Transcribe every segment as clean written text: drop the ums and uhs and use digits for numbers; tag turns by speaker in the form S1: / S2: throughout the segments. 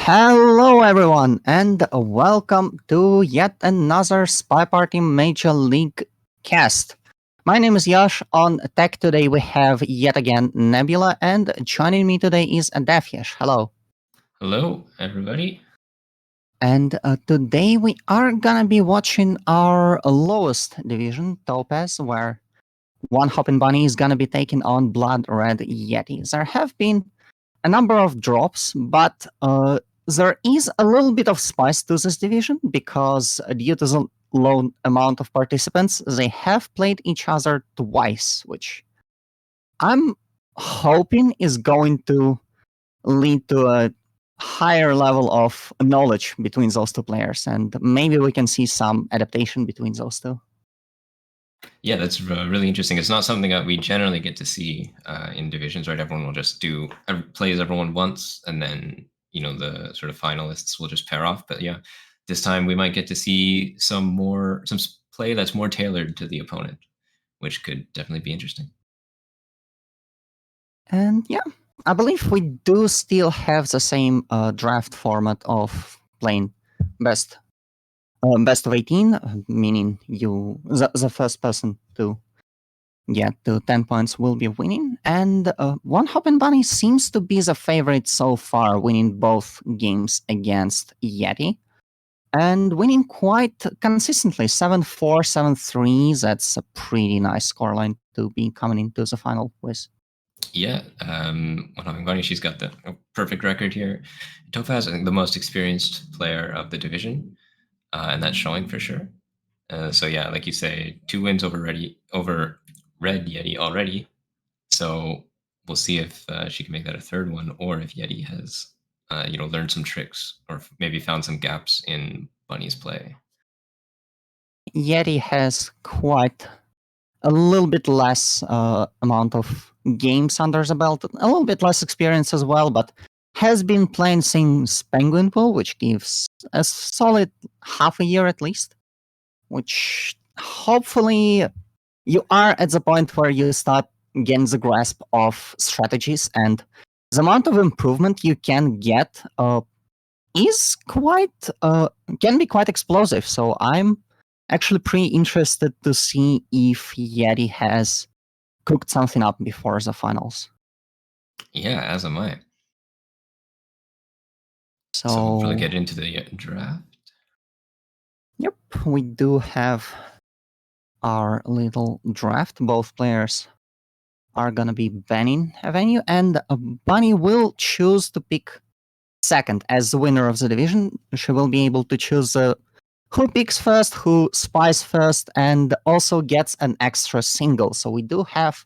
S1: Hello, everyone, and welcome to yet another SpyParty Major League cast. My name is Yash. On Tech today, we have yet again Nebula, and joining me today is Adafyesh. Hello.
S2: Hello, everybody.
S1: And today we are gonna be watching our lowest division, Topaz, where OneHoppingBunny is gonna be taking on bloodredyeti. There have been a number of drops, but there is a little bit of spice to this division because due to the low amount of participants, they have played each other twice, which I'm hoping is going to lead to a higher level of knowledge between those two players, and maybe we can see some adaptation between those two.
S2: Yeah, that's really interesting. It's not something that we generally get to see in divisions, right? Everyone will just play as everyone once, and then the sort of finalists will just pair off. But yeah, this time we might get to see some play that's more tailored to the opponent, which could definitely be interesting.
S1: And yeah, I believe we do still have the same draft format of playing best best of 18, meaning the first person to get to 10 points will be winning. And OneHoppingBunny seems to be the favorite so far, winning both games against Yeti. And winning quite consistently, 7-4, 7-3. That's a pretty nice scoreline to be coming into the final with.
S2: Yeah, OneHoppingBunny, she's got the perfect record here. Topaz, I think, the most experienced player of the division, and that's showing for sure. So yeah, like you say, 2 wins over Red Yeti already. So we'll see if she can make that a third one, or if Yeti has learned some tricks, or maybe found some gaps in Bunny's play.
S1: Yeti has quite a little bit less amount of games under the belt, a little bit less experience as well, but has been playing since Penguin Pool, which gives a solid half a year at least, which hopefully you are at the point where you start getting the grasp of strategies, and the amount of improvement you can get is can be quite explosive. So I'm actually pretty interested to see if Yeti has cooked something up before the finals.
S2: Yeah, as am I. So
S1: So
S2: hopefully get into the draft.
S1: Yep, we do have our little draft. Both players are gonna be banning a venue, and Bunny will choose to pick second as the winner of the division. She will be able to choose who picks first, who spies first, and also gets an extra single. So we do have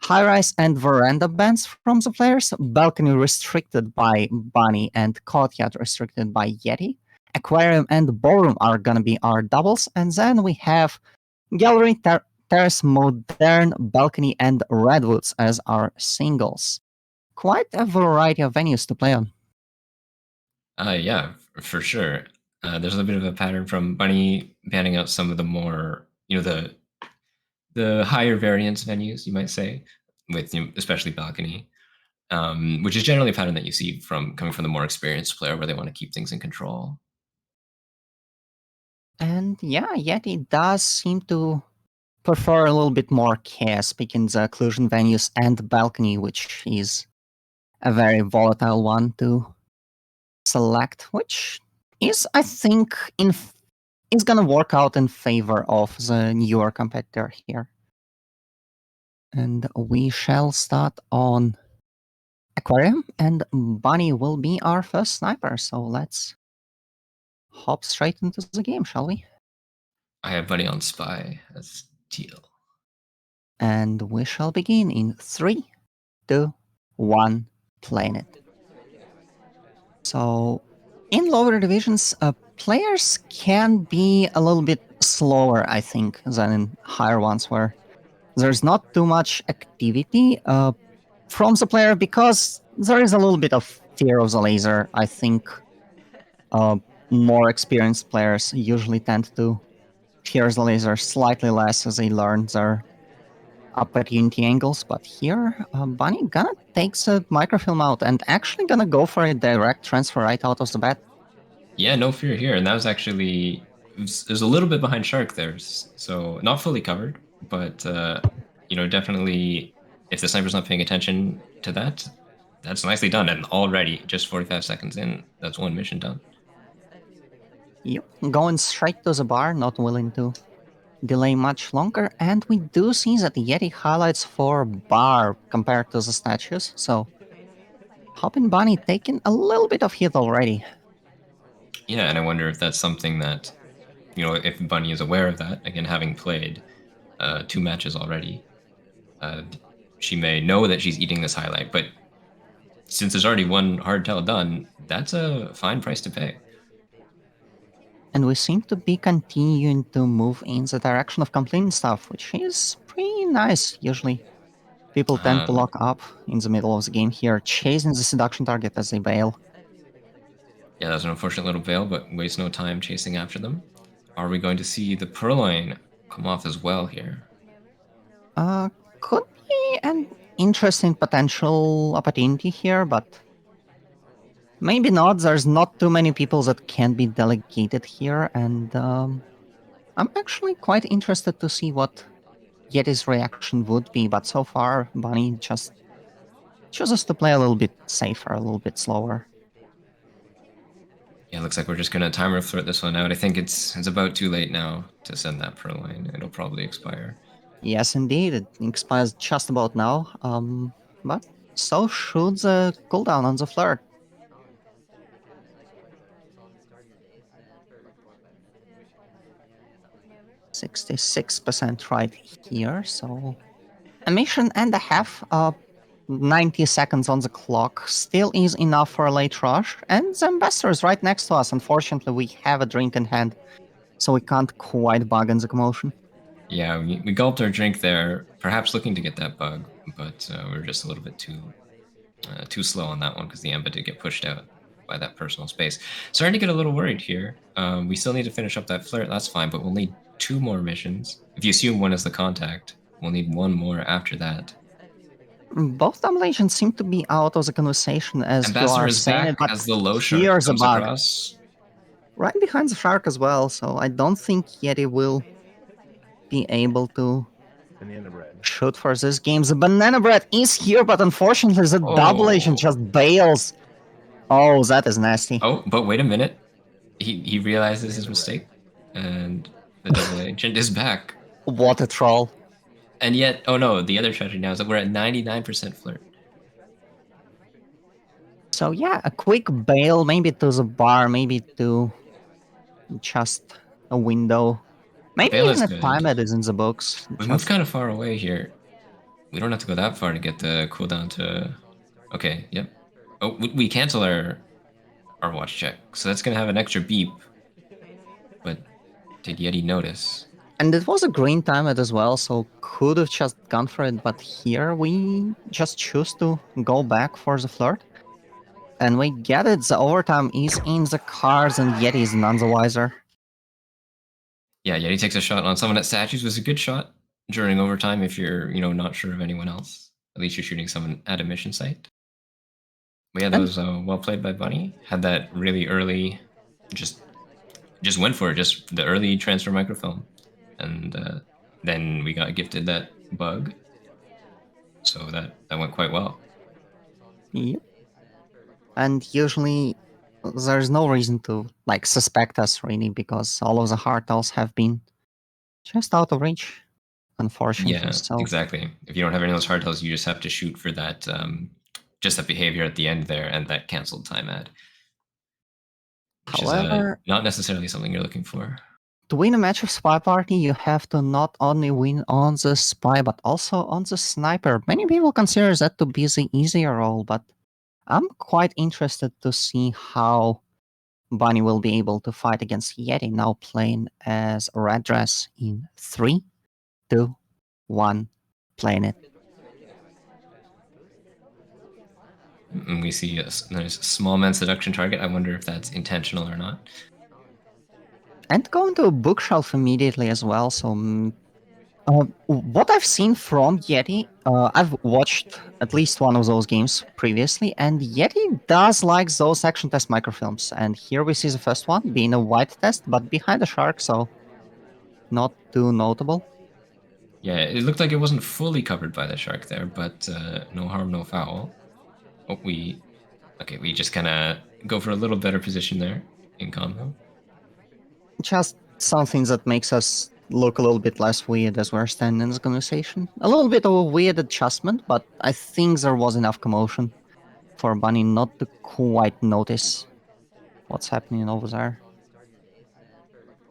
S1: high rise and veranda bans from the players, balcony restricted by Bunny, and courtyard restricted by Yeti. Aquarium and ballroom are gonna be our doubles, and then we have gallery, terrace, modern, balcony, and redwoods as our singles. Quite a variety of venues to play on.
S2: Yeah, for sure. There's a bit of a pattern from Bunny banning out some of the more, the higher variance venues, you might say, with especially balcony, which is generally a pattern that you see coming from the more experienced player, where they want to keep things in control.
S1: And yeah, Yeti does seem to prefer a little bit more chaos, picking the occlusion venues and balcony, which is a very volatile one to select, which is, I think, is gonna work out in favor of the newer competitor here. And we shall start on Aquarium, and Bunny will be our first sniper. So let's hop straight into the game, shall we?
S2: I have Bunny on Spy as teal.
S1: And we shall begin in 3, 2, 1, playing it. So, in lower divisions, players can be a little bit slower, I think, than in higher ones, where there's not too much activity from the player because there is a little bit of fear of the laser. I think more experienced players usually tend to fear the laser slightly less as they learn their opportunity angles, but here Bunny gonna takes a microfilm out and actually gonna go for a direct transfer right out of the bat.
S2: Yeah, no fear here, and that was actually it was a little bit behind Shark there, so not fully covered, but definitely if the sniper's not paying attention to that, that's nicely done. And already, just 45 seconds in, that's one mission done.
S1: Yep, going straight to the bar, not willing to delay much longer, and we do see that Yeti highlights for bar compared to the statues, so Hopping Bunny taking a little bit of hit already.
S2: Yeah, and I wonder if that's something that, if Bunny is aware of that, again, having played 2 matches already, she may know that she's eating this highlight, but since there's already one hardtail done, that's a fine price to pay.
S1: And we seem to be continuing to move in the direction of completing stuff, which is pretty nice usually. People tend to lock up in the middle of the game here, chasing the seduction target as they bail.
S2: Yeah, that's an unfortunate little bail, but waste no time chasing after them. Are we going to see the Purloin come off as well here?
S1: Could be an interesting potential opportunity here, but maybe not. There's not too many people that can be delegated here, and I'm actually quite interested to see what Yeti's reaction would be, but so far, Bunny just chooses to play a little bit safer, a little bit slower.
S2: Yeah, looks like we're just gonna timer throw this one out. I think it's about too late now to send that Purloin. It'll probably expire.
S1: Yes, indeed, it expires just about now. But so should the cooldown on the flirt. %66% right here, so a mission and a half, 90 seconds on the clock still is enough for a late rush, and the ambassador is right next to us. Unfortunately, we have a drink in hand, so we can't quite bug in the commotion.
S2: Yeah, we gulped our drink there, perhaps looking to get that bug, but we were just a little bit too slow on that one because the Amba did get pushed out by that personal space. Starting to get a little worried here. We still need to finish up that flirt, that's fine, but we'll need 2 more missions. If you assume one is the contact, we'll need 1 more after that.
S1: Both dominations seem to be out of the conversation as you
S2: Ambassador
S1: are
S2: is
S1: saying
S2: back
S1: it, but
S2: as the low shark
S1: here's a
S2: comes
S1: bug.
S2: across.
S1: Right behind the shark as well, so I don't think Yeti will be able to shoot for this game. The banana bread is here, but unfortunately the double agent just bails. Oh, that is nasty.
S2: Oh, but wait a minute. He realizes his mistake, and the double agent is back.
S1: What a troll.
S2: And yet, oh no, the other tragedy now is that we're at 99% flirt.
S1: So yeah, a quick bail, maybe to the bar, maybe to just a window. Maybe
S2: Bail
S1: even
S2: is
S1: a
S2: good.
S1: time that is in the books.
S2: We moved kind of far away here. We don't have to go that far to get the cooldown to... Okay, yep. Oh, we cancel our watch check. So that's going to have an extra beep. But did Yeti notice?
S1: And it was a green timer as well, so could have just gone for it, but here we just choose to go back for the flirt. And we get it, the overtime is in the cars and Yeti is none the wiser.
S2: Yeah, Yeti takes a shot on someone at statues. Was a good shot during overtime if you're, not sure of anyone else. At least you're shooting someone at a mission site. But yeah, that was well played by Bunny. Had that really early, just went for it, just the early transfer microfilm. And then we got gifted that bug. So that went quite well.
S1: Yep. And usually there's no reason to suspect us really, because all of the hardtails have been just out of reach, unfortunately.
S2: Yeah,
S1: So
S2: exactly. If you don't have any of those hardtails, you just have to shoot for that, just that behavior at the end there and that canceled time ad. Which
S1: however,
S2: is not necessarily something you're looking for.
S1: to win a match of SpyParty, you have to not only win on the spy, but also on the sniper. Many people consider that to be the easier role, but I'm quite interested to see how Bunny will be able to fight against Yeti, now playing as a red dress in 3, 2, 1, playing it.
S2: And we see there's a small man seduction target. I wonder if that's intentional or not.
S1: And go into a bookshelf immediately as well, so What I've seen from Yeti, I've watched at least one of those games previously, and Yeti does like those action test microfilms. And here we see the first one being a white test, but behind a shark, so not too notable.
S2: Yeah, it looked like it wasn't fully covered by the shark there, but no harm, no foul. Oh, we just kind of go for a little better position there in combo.
S1: Just something that makes us look a little bit less weird as we're standing in the conversation. A little bit of a weird adjustment, but I think there was enough commotion for Bunny not to quite notice what's happening over there.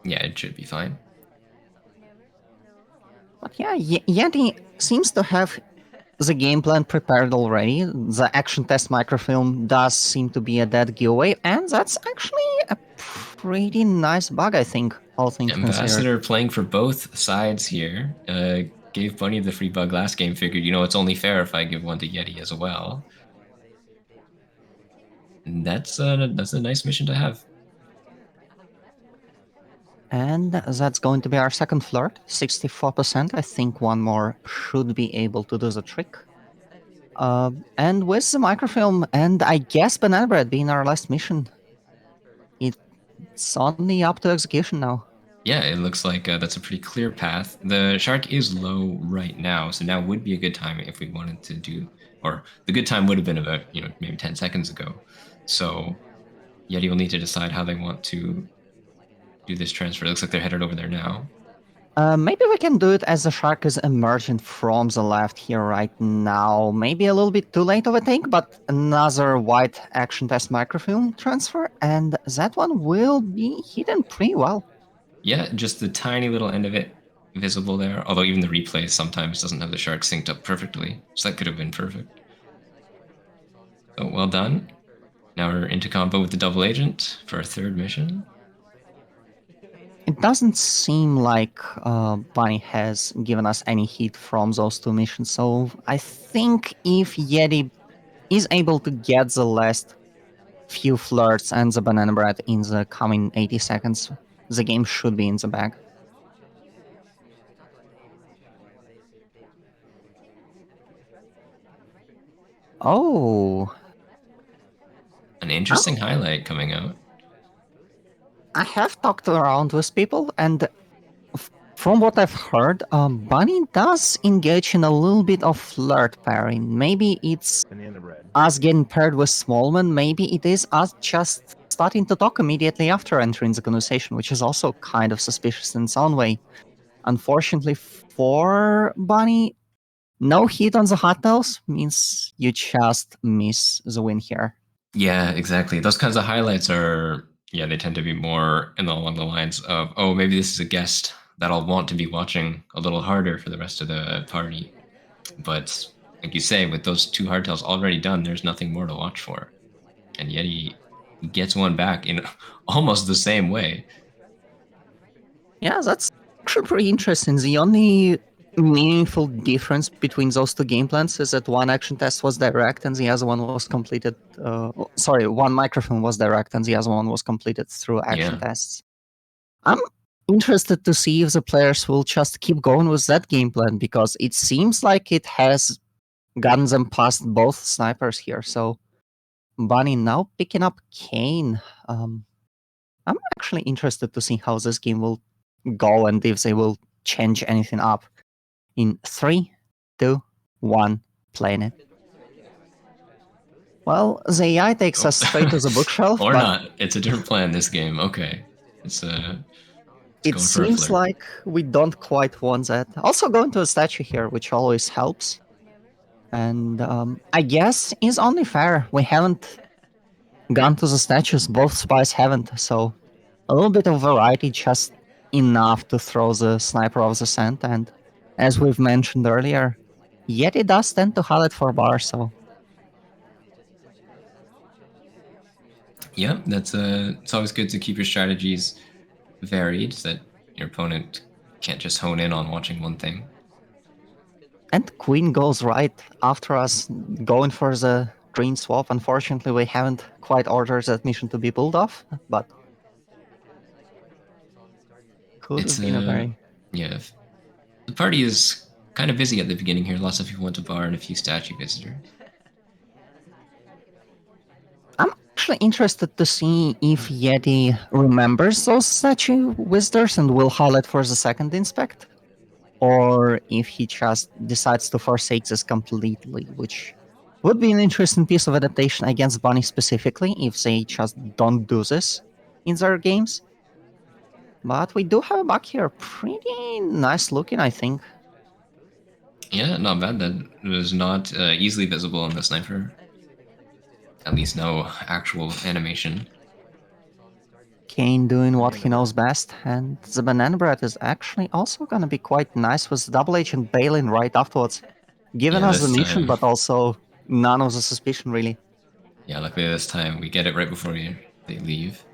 S2: Yeah, it should be fine.
S1: But yeah, Yeti seems to have the game plan prepared already. The action test microfilm does seem to be a dead giveaway, and that's actually a pretty nice bug, I think, all things considered.
S2: Ambassador playing for both sides here. Gave Bunny the free bug last game, figured, it's only fair if I give one to Yeti as well. And that's a nice mission to have.
S1: And that's going to be our second flirt, 64%. I think one more should be able to do the trick. And with the microfilm and I guess Banana Bread being our last mission, it's only up to execution now.
S2: Yeah, it looks like that's a pretty clear path. The shark is low right now, so now would be a good time if we wanted to do, or the good time would have been about, maybe 10 seconds ago. So Yeti will need to decide how they want to do this transfer. It looks like they're headed over there now.
S1: Maybe we can do it as the shark is emerging from the left here right now. Maybe a little bit too late of a take, but another white action test microfilm transfer, and that one will be hidden pretty well.
S2: Yeah, just the tiny little end of it visible there. Although even the replay sometimes doesn't have the shark synced up perfectly, so that could have been perfect. So well done. Now we're into combo with the double agent for our third mission.
S1: It doesn't seem like Bunny has given us any heat from those two missions, so I think if Yeti is able to get the last few flirts and the banana bread in the coming 80 seconds, the game should be in the bag. Oh.
S2: An interesting highlight coming out.
S1: I have talked around with people, and from what I've heard, Bunny does engage in a little bit of flirt pairing. Maybe it's us getting paired with Smallman, maybe it is us just starting to talk immediately after entering the conversation, which is also kind of suspicious in its own way. Unfortunately for Bunny, no hit on the hot tails means you just miss the win here.
S2: Yeah, exactly. Those kinds of highlights are, they tend to be more along the lines of, oh, maybe this is a guest that I'll want to be watching a little harder for the rest of the party. But like you say, with those two hardtails already done, there's nothing more to watch for. And Yeti gets one back in almost the same way.
S1: Yeah, that's actually pretty interesting. The only meaningful difference between those two game plans is that one action test was direct and the other one was completed. One microfilm was direct and the other one was completed through action tests. I'm interested to see if the players will just keep going with that game plan because it seems like it has gotten them past both snipers here. So Bunny now picking up Kane. I'm actually interested to see how this game will go and if they will change anything up. In 3, 2, 1, playing it. Well, the AI takes us straight to the bookshelf.
S2: Or
S1: but
S2: not. It's a different plan this game. Okay.
S1: It seems like we don't quite want that. Also going to a statue here, which always helps. And I guess is only fair. We haven't gone to the statues. Both spies haven't. So a little bit of variety, just enough to throw the sniper off the scent. And as we've mentioned earlier, Yeti does tend to highlight for bar, so.
S2: Yeah, it's always good to keep your strategies varied so that your opponent can't just hone in on watching one thing.
S1: And Queen goes right after us, going for the green swap. Unfortunately, we haven't quite ordered that mission to be pulled off, but could have been a very...
S2: Yeah, The party is kind of busy at the beginning here. Lots of people went to bar and a few statue visitors.
S1: I'm actually interested to see if Yeti remembers those statue visitors and will highlight for the second inspect, or if he just decides to forsake this completely, which would be an interesting piece of adaptation against Bunny specifically if they just don't do this in their games. But we do have a bug here. Pretty nice looking, I think.
S2: Yeah, not bad. That was not easily visible on the sniper. At least no actual animation.
S1: Kane doing what he knows best, and the banana bread is actually also gonna be quite nice with double agent bailing right afterwards, giving
S2: Yeah,
S1: us the
S2: this
S1: mission,
S2: time.
S1: but also none of the suspicion really.
S2: Yeah, luckily this time we get it right before they leave.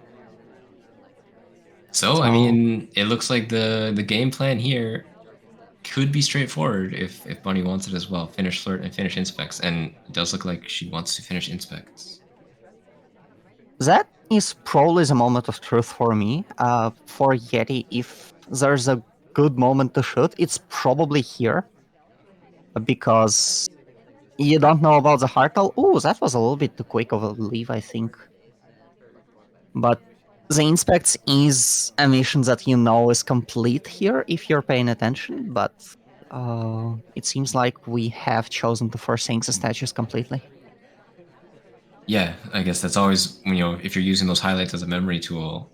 S2: So, I
S1: So
S2: mean, it looks like the game plan here could be straightforward if Bunny wants it as well. Finish flirt and finish inspects, and it does look like she wants to finish inspects.
S1: that is probably the moment of truth for me. For Yeti, if there's a good moment to shoot, it's probably here because you don't know about the Hartal. Ooh, that was a little bit too quick of a leave, I think. But the inspects is a mission that you know is complete here if you're paying attention, but it seems like we have chosen to forsake the statues completely.
S2: Yeah, I guess that's always if you're using those highlights as a memory tool,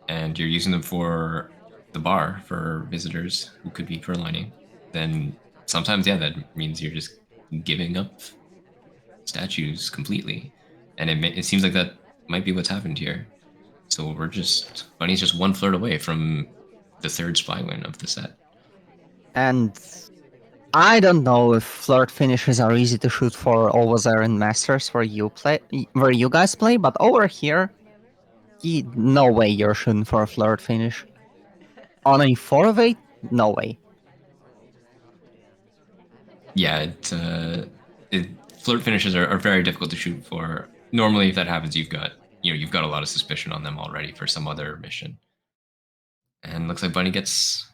S2: and you're using them for the bar for visitors who could be purlining, then sometimes that means you're just giving up statues completely, and it seems like that might be what's happened here. So Bunny's just one flirt away from the third spy win of the set.
S1: And I don't know if flirt finishes are easy to shoot for over there in Masters where you guys play, but over here, no way you're shooting for a flirt finish. On a 4 of 8, no way.
S2: Yeah, flirt finishes are very difficult to shoot for. Normally, if that happens, you've got a lot of suspicion on them already for some other mission. And looks like Bunny gets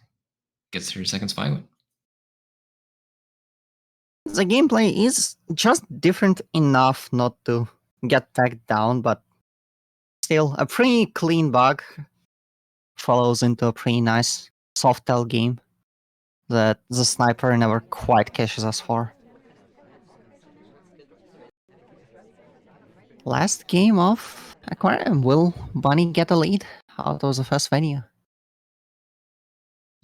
S2: her second spy win.
S1: The gameplay is just different enough not to get tagged down, but still a pretty clean bug follows into a pretty nice soft tail game that the sniper never quite catches us for. Last game of Aquarium. Will Bunny get a lead out of the first venue?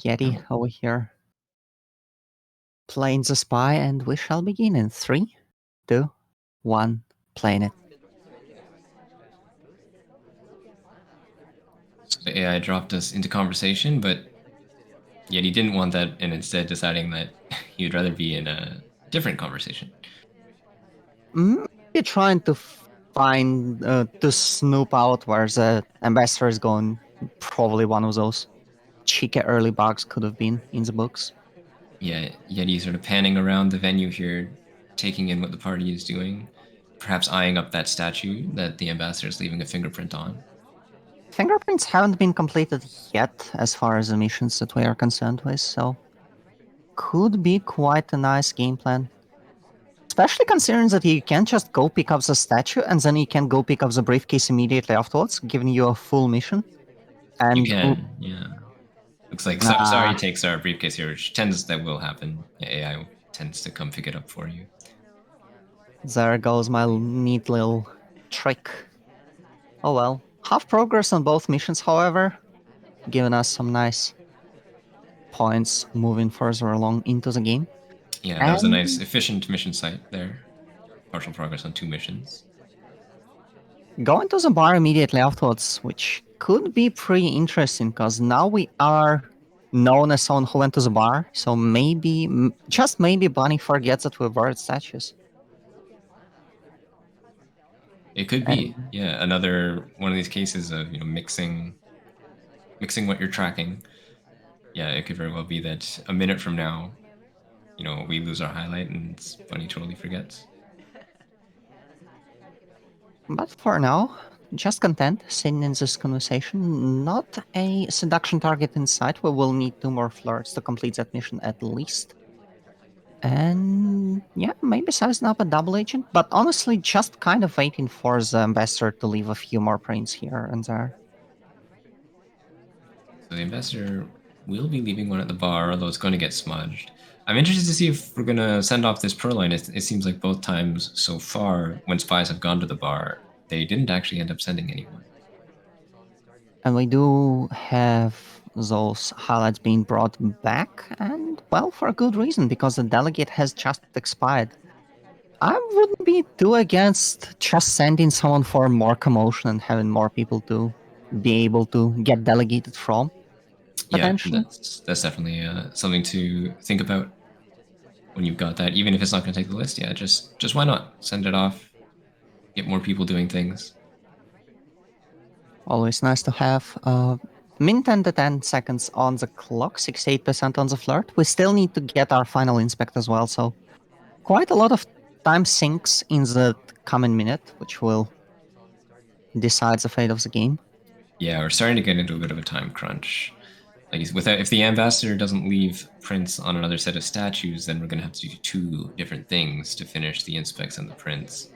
S1: Yeti over here playing the spy, and we shall begin in 3, 2, 1, playing it.
S2: So the AI dropped us into conversation, but yet he didn't want that, and instead deciding that he'd rather be in a different conversation.
S1: Maybe trying to find to snoop out where the ambassador is going. Probably one of those cheeky early bugs could have been in the books.
S2: Yeah, Yeti sort of panning around the venue here, taking in what the party is doing, perhaps eyeing up that statue that the ambassador is leaving a fingerprint on.
S1: Fingerprints haven't been completed yet as far as the missions that we are concerned with, so could be quite a nice game plan. Especially considering that you can just go pick up the statue and then you can go pick up the briefcase immediately afterwards, giving you a full mission.
S2: You
S1: And
S2: can, yeah. Looks like sorry takes our briefcase here, which that will happen. AI tends to come pick it up for you.
S1: there goes my neat little trick. Oh well. Half progress on both missions, however, giving us some nice points moving further along into the game.
S2: Yeah, that was a nice, efficient mission site there. Partial progress on 2 missions.
S1: Going to the bar immediately afterwards, which could be pretty interesting because now we are known as someone who went to the bar, so maybe, just maybe, Bunny forgets that we were at statues.
S2: It could be, yeah, another one of these cases of mixing what you're tracking. Yeah, it could very well be that a minute from now, we lose our highlight and Bunny totally forgets.
S1: But for now, just content sitting in this conversation. Not a seduction target in sight. We will need 2 more flirts to complete that mission at least. And yeah, maybe sizing up a double agent, but honestly, just kind of waiting for the ambassador to leave a few more prints here and there.
S2: So the ambassador will be leaving one at the bar, although it's going to get smudged. I'm interested to see if we're going to send off this Purloin. It seems like both times so far, when spies have gone to the bar, they didn't actually end up sending anyone.
S1: And we do have those highlights being brought back, and well, for a good reason, because the delegate has just expired. I wouldn't be too against just sending someone for more commotion and having more people to be able to get delegated from,
S2: Yeah,
S1: potentially.
S2: that's definitely something to think about when you've got that. Even if it's not going to take the list, yeah, just why not send it off, get more people doing things.
S1: Always nice to have. Min 10 to 10 seconds on the clock, 68% on the flirt. We still need to get our final inspect as well, so quite a lot of time sinks in the coming minute, which will decide the fate of the game.
S2: Yeah, we're starting to get into a bit of a time crunch. Like, if the ambassador doesn't leave prints on another set of statues, then we're going to have to do 2 different things to finish the inspects and the prints.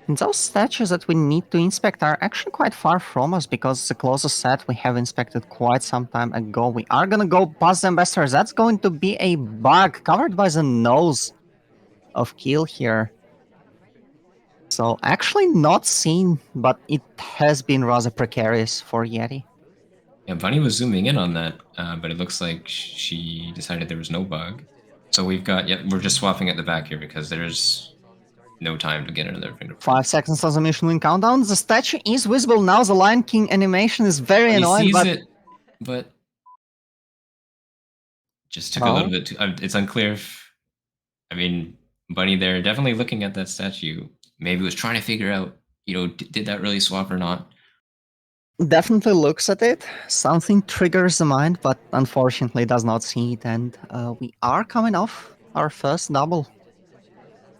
S1: And those statues that we need to inspect are actually quite far from us because the closest set we have inspected quite some time ago. We are gonna go past the ambassadors. That's going to be a bug covered by the nose of Kill here. So actually not seen, but it has been rather precarious for Yeti.
S2: Yeah, Bunny was zooming in on that, but it looks like she decided there was no bug. So we've got, yeah, we're just swapping at the back here because there's no time to get another fingerprint.
S1: 5 seconds on the mission win countdown. The statue is visible now. The Lion King animation is very
S2: Bunny
S1: annoying,
S2: sees
S1: but
S2: it, but just took a little bit too. It's unclear if, I mean, Bunny there definitely looking at that statue. Maybe was trying to figure out, did that really swap or not?
S1: definitely looks at it. Something triggers the mind, but unfortunately does not see it. And we are coming off our first double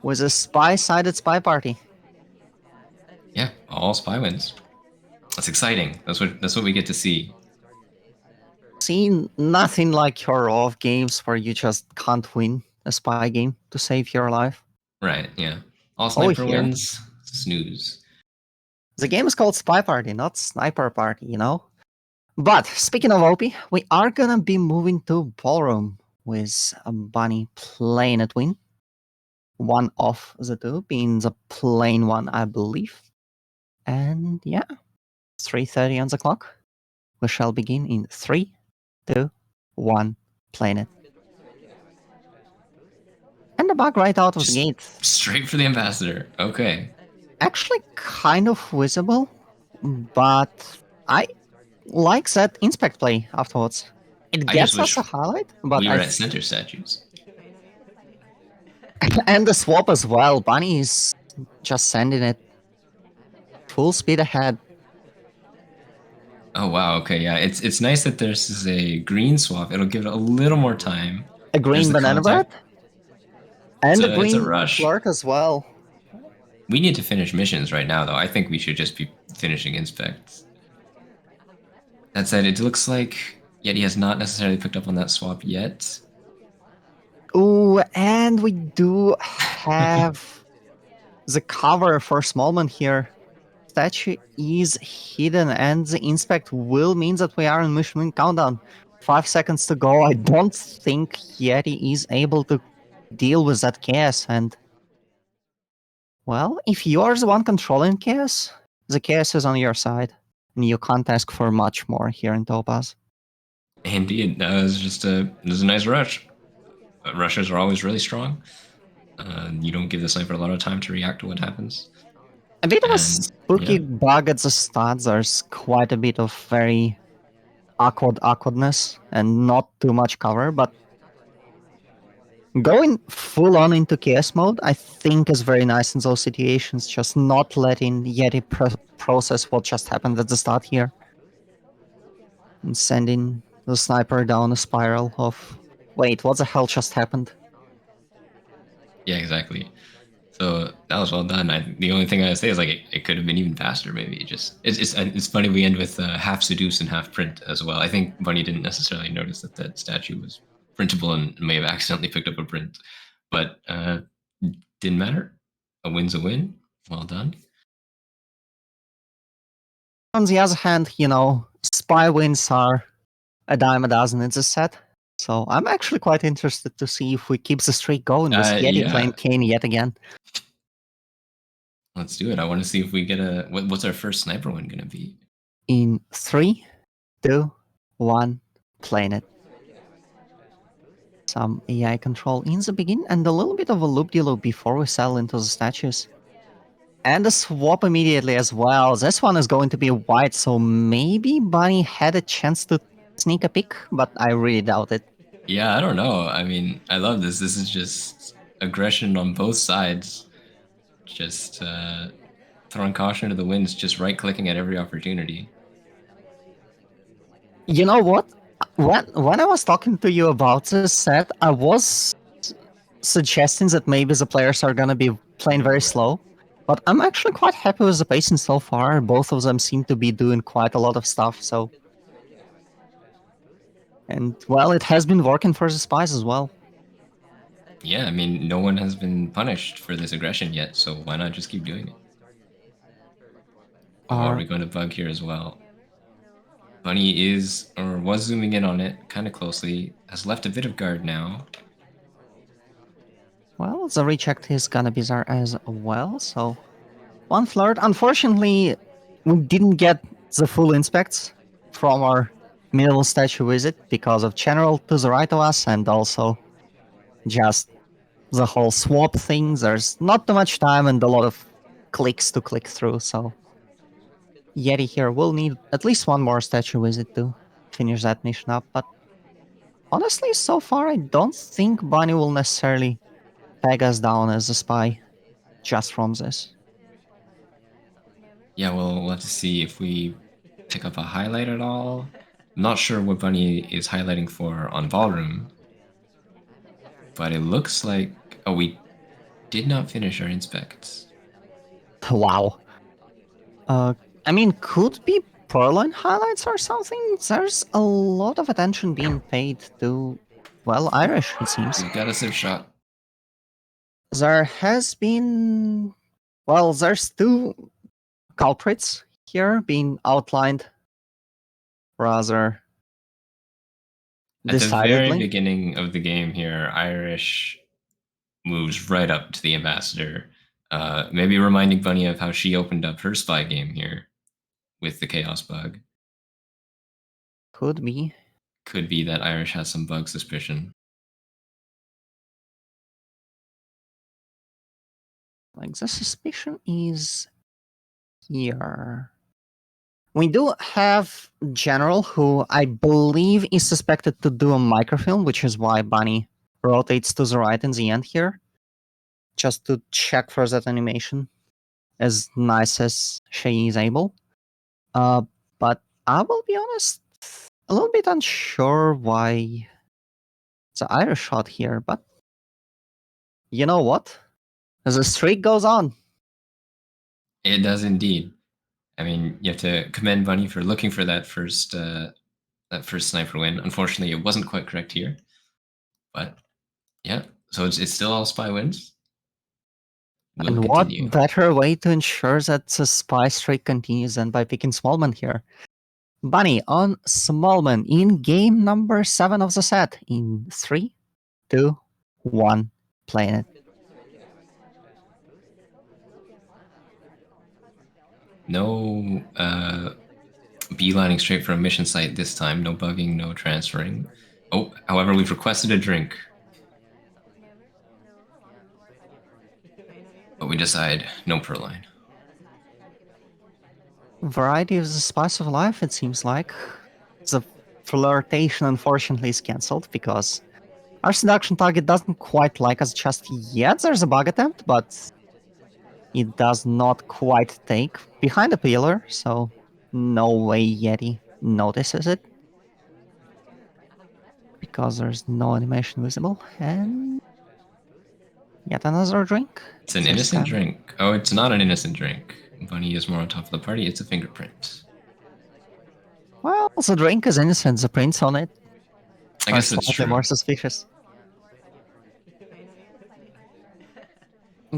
S1: with a spy-sided spy party.
S2: Yeah, all spy wins. That's exciting. That's what we get to see.
S1: See, nothing like your off games where you just can't win a spy game to save your life.
S2: Right, yeah. All
S1: Oh,
S2: sniper
S1: here.
S2: wins, snooze.
S1: The game is called Spy Party, not Sniper Party, you know? But speaking of OP, we are gonna be moving to Ballroom with a Bunny playing at win. One of the two being the plain one, I believe. And yeah, 3:30 on the clock. We shall begin in 3, 2, 1, playing it. And the bug right out of the
S2: Just
S1: gate.
S2: straight for the ambassador. Okay.
S1: Actually kind of visible, but I like that inspect play afterwards. It
S2: I just
S1: gets us
S2: wish
S1: a highlight, but
S2: we were at center statues.
S1: and the swap as well. Bunny is just sending it full speed ahead.
S2: Oh wow, okay, yeah. It's nice that there's a green swap. It'll give it a little more time.
S1: A
S2: There's
S1: green
S2: the
S1: banana bread
S2: contact.
S1: and a
S2: It's a
S1: green
S2: rush.
S1: flirt as well.
S2: We need to finish missions right now, though. I think we should just be finishing inspects. That said, it looks like Yeti has not necessarily picked up on that swap yet.
S1: Ooh, and we do have the cover for Smallman here. Statue is hidden, and the inspect will mean that we are in mission win countdown. 5 seconds to go. I don't think Yeti is able to deal with that chaos, and well, if you're the one controlling chaos, the chaos is on your side, and you can't ask for much more here in Topaz.
S2: Indeed, it was a nice rush. Rushers are always really strong. You don't give the sniper a lot of time to react to what happens.
S1: A bit of a
S2: And
S1: spooky
S2: yeah,
S1: bug at the start. There's quite a bit of very awkwardness and not too much cover, but going full on into chaos mode, I think is very nice in those situations. Just not letting Yeti process what just happened at the start here, and sending the sniper down a spiral of, wait, what the hell just happened?
S2: yeah, exactly. So that was well done. The only thing I say is like it could have been even faster. Maybe it's funny we end with half seduce and half print as well. I think Bunny didn't necessarily notice that that statue was printable and may have accidentally picked up a print, but didn't matter. A win's a win. Well done.
S1: On the other hand, spy wins are a dime a dozen in this set. So I'm actually quite interested to see if we keep the streak going with Yeti
S2: Yeah,
S1: playing Kane yet again.
S2: let's do it. I want to see if we get what's our first sniper win gonna be.
S1: In 3, 2, 1, playing it. Some AI control in the beginning and a little bit of a loop-de-loop before we settle into the statues. And a swap immediately as well. This one is going to be white, so maybe Bunny had a chance to sneak a pick, but I really doubt it.
S2: Yeah, I don't know. I mean, I love this. This is just aggression on both sides. Just throwing caution to the winds, just right clicking at every opportunity.
S1: You know what? When I was talking to you about this set, I was suggesting that maybe the players are gonna be playing very slow. But I'm actually quite happy with the pacing so far. Both of them seem to be doing quite a lot of stuff, so. And well, it has been working for the spies as well.
S2: Yeah, I mean, no one has been punished for this aggression yet, so why not just keep doing it? Oh, are we going to bug here as well? Bunny is, or was zooming in on it kind of closely, has left a bit of guard now.
S1: Well, the recheck is gonna be there as well, so. One flirt. Unfortunately, we didn't get the full inspects from our middle statue visit because of general to the right of us and also just the whole swap thing. There's not too much time and a lot of clicks to click through, so Yeti here will need at least one more statue visit to finish that mission up, but honestly, so far I don't think Bunny will necessarily peg us down as a spy just from this.
S2: Yeah, well, we'll have to see if we pick up a highlight at all. I'm not sure what Bunny is highlighting for on Ballroom, but it looks like, oh, we did not finish our inspects.
S1: Wow. I mean, could be Purloin highlights or something. There's a lot of attention being paid to, well, Irish, it seems.
S2: We've got a civ shot.
S1: There has been, well, there's two culprits here being outlined rather
S2: At the very
S1: decidedly.
S2: beginning of the game here, Irish moves right up to the ambassador, maybe reminding Bunny of how she opened up her spy game here with the chaos bug.
S1: Could be.
S2: Could be that Irish has some bug suspicion.
S1: Like, the suspicion is here. We do have General, who I believe is suspected to do a microfilm, which is why Bunny rotates to the right in the end here, just to check for that animation, as nice as she is able. But I will be honest, a little bit unsure why the Irish shot here, but you know what? The streak goes on.
S2: It does indeed. I mean, you have to commend Bunny for looking for that first sniper win. Unfortunately, it wasn't quite correct here, but yeah. So it's still all spy wins. We'll
S1: And
S2: continue.
S1: what better way to ensure that the spy streak continues than by picking Smallman here? Bunny on Smallman in game number 7 of the set. In 3, 2, 1, playing it.
S2: No beelining straight for a mission site this time. No bugging, no transferring. Oh, however, we've requested a drink. But we decide no Purloin.
S1: Variety is the spice of life, it seems like. The flirtation, unfortunately, is cancelled because our seduction target doesn't quite like us just yet. There's a bug attempt, but it does not quite take behind the pillar, so no way Yeti notices it. Because there's no animation visible. And Yet another drink.
S2: It's an
S1: So
S2: innocent
S1: sad.
S2: drink. Oh, it's not an innocent drink. Bunny is more on top of the party. It's a fingerprint.
S1: Well, the drink is innocent. The prints on it
S2: I
S1: are
S2: guess that's
S1: slightly
S2: true.
S1: more suspicious.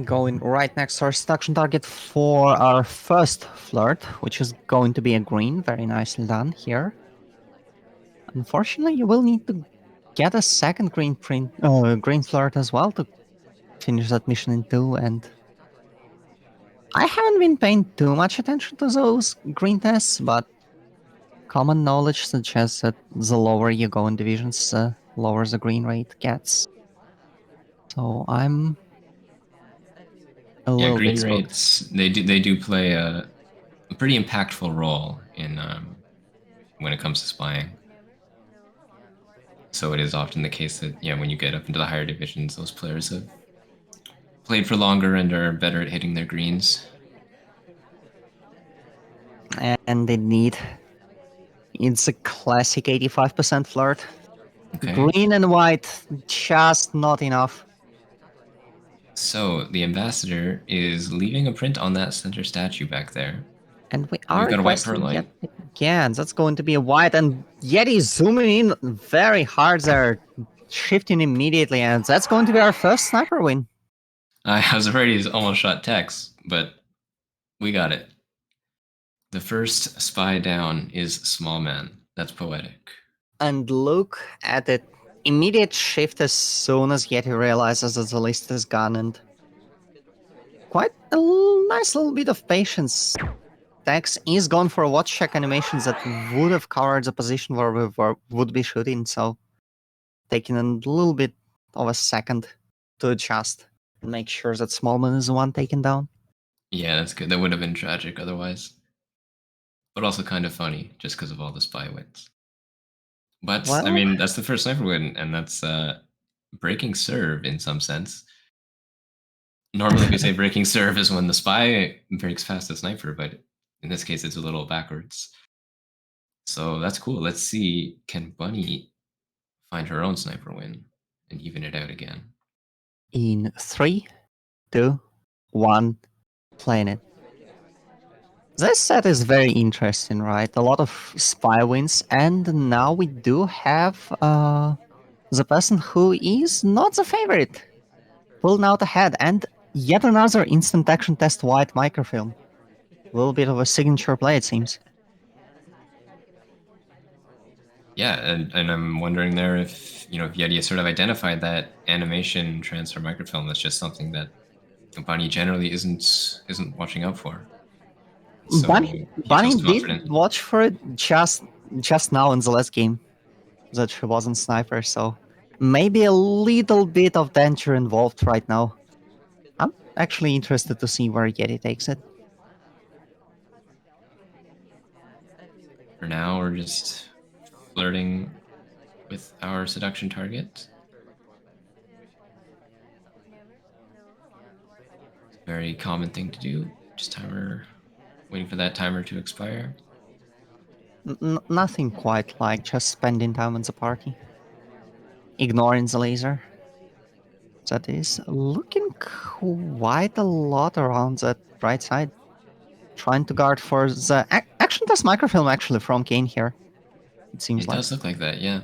S1: Going right next to our seduction target for our first flirt, which is going to be a green. Very nicely done here. Unfortunately, you will need to get a second green green flirt as well to finish that mission in 2. And I haven't been paying too much attention to those green tests, but common knowledge suggests that the lower you go in divisions, the lower the green rate gets. So I'm a
S2: Yeah,
S1: little bit
S2: green
S1: spooked.
S2: rates they do play a pretty impactful role in when it comes to spying. So it is often the case that yeah, when you get up into the higher divisions, those players have played for longer and are better at hitting their greens.
S1: And indeed, it's a classic 85% flirt.
S2: Okay.
S1: Green and white, just not enough.
S2: So the ambassador is leaving a print on that center statue back there.
S1: And we
S2: We've
S1: are
S2: got a white
S1: requesting
S2: perlite.
S1: yet again. That's going to be a white. And Yeti zooming in very hard there, shifting immediately. And that's going to be our first sniper win.
S2: I was afraid he's almost shot Tex, but we got it. The first spy down is Small Man. That's poetic.
S1: And look at it. Immediate shift as soon as Yeti realizes that the list is gone. And quite a nice little bit of patience. Tex is gone for watch check animations that would have covered the position where we would be shooting, so taking a little bit of a second to adjust and make sure that Smallman is the one taken down.
S2: Yeah, that's good. That would have been tragic otherwise. But also kind of funny, just because of all the spy wins. But, I
S1: Well,
S2: mean, that's the first sniper win, and that's breaking serve in some sense. Normally we say breaking serve is when the spy breaks past the sniper, but in this case it's a little backwards. So that's cool. Let's see, can Bunny find her own sniper win and even it out again?
S1: in 3, 2, 1, playing it. This set is very interesting, right? A lot of spy wins, and now we do have the person who is not the favorite pulling out ahead, and yet another instant action test white microfilm. A little bit of a signature play, it seems.
S2: Yeah, and I'm wondering there if if Yeti has sort of identified that animation transfer microfilm. That's just something that Bunny generally isn't watching out for. So he
S1: Bunny
S2: feels
S1: did
S2: confident.
S1: watch for it just now in the last game that she wasn't sniper, so maybe a little bit of danger involved right now. I'm actually interested to see where Yeti takes it.
S2: For now, we're just flirting with our seduction target. Very common thing to do. Just waiting for that timer to expire.
S1: Nothing quite like just spending time in the party. Ignoring the laser. That is looking quite a lot around that right side. Trying to guard for the action test microfilm actually from Kane here. It seems
S2: It
S1: like.
S2: does look like that, yeah.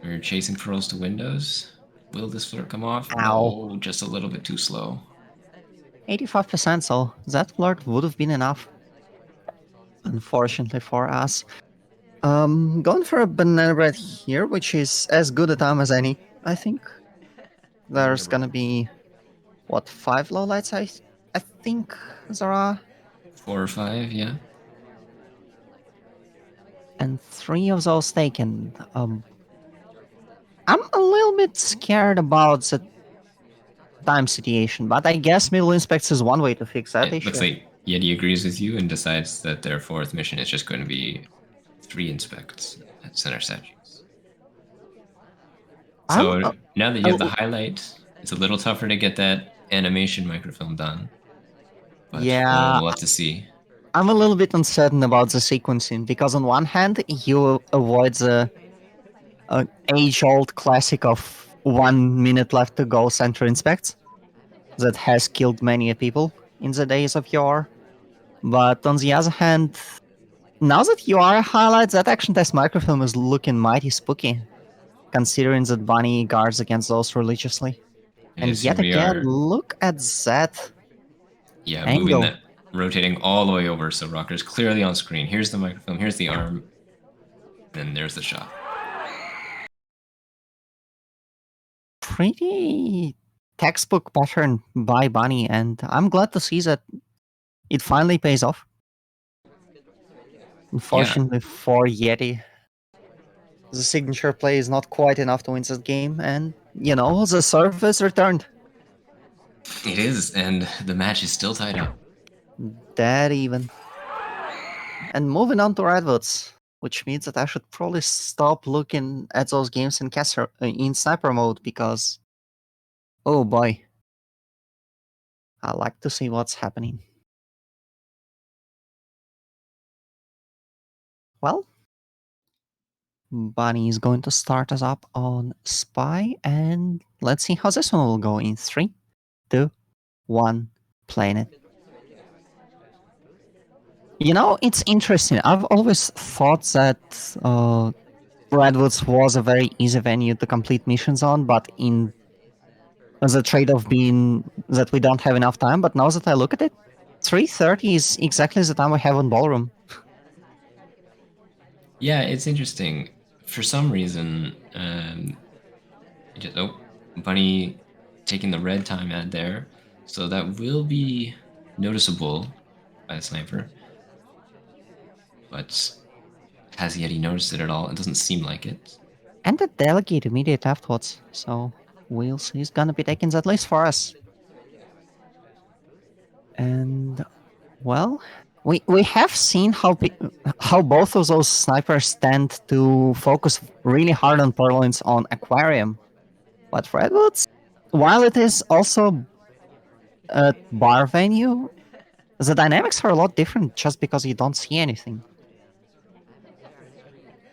S2: We're chasing pearls to windows. Will this flirt come off?
S1: Ow.
S2: No, just a little bit too slow.
S1: 85%, so that flirt would have been enough. Unfortunately for us. Going for a banana bread here, which is as good a time as any, I think. There's gonna be, what, 5 lowlights, I think there are?
S2: 4 or 5, yeah.
S1: And 3 of those taken. I'm a little bit scared about the time situation, but I guess middle inspects is one way to fix that
S2: It looks
S1: issue.
S2: like Yeti agrees with you and decides that their fourth mission is just going to be 3 inspects at center statues.
S1: I'm
S2: So
S1: a,
S2: now that you
S1: a,
S2: have the highlight, it's a little tougher to get that animation microfilm done. But
S1: yeah,
S2: we'll have to see.
S1: I'm a little bit uncertain about the sequencing because on one hand you avoid the an age-old classic of 1 minute left to go center inspects that has killed many people in the days of yore. But on the other hand, now that you are a highlight, that action test microfilm is looking mighty spooky, considering that Bunny guards against those religiously. And
S2: Yes,
S1: yet
S2: here we
S1: again,
S2: are.
S1: look at that
S2: Yeah, moving
S1: angle.
S2: that, rotating all the way over, so Rocker's clearly on screen. Here's the microfilm, here's the arm, then there's the shot.
S1: Pretty textbook pattern by Bunny, and I'm glad to see that it finally pays off.
S2: Yeah,
S1: Unfortunately for Yeti, the signature play is not quite enough to win this game, and the serve is returned.
S2: it is, and the match is still tied up.
S1: That even. And moving on to Redwoods, which means that I should probably stop looking at those games in sniper mode because, oh boy, I like to see what's happening. Well, Bunny is going to start us up on Spy, and let's see how this one will go in 3, 2, 1, playing it. It's interesting. I've always thought that Redwoods was a very easy venue to complete missions on, but in the trade-off being that we don't have enough time. But now that I look at it, 3:30 is exactly the time we have on Ballroom.
S2: Yeah, it's interesting. For some reason, Bunny taking the red time ad there, so that will be noticeable by the sniper. But has Yeti noticed it at all? It doesn't seem like it.
S1: And the delegate immediate afterwards, so we'll see. He's gonna be taking that list for us. And well, we have seen how both of those snipers tend to focus really hard on purloins on Aquarium, but Redwoods, while it is also a bar venue, the dynamics are a lot different just because you don't see anything.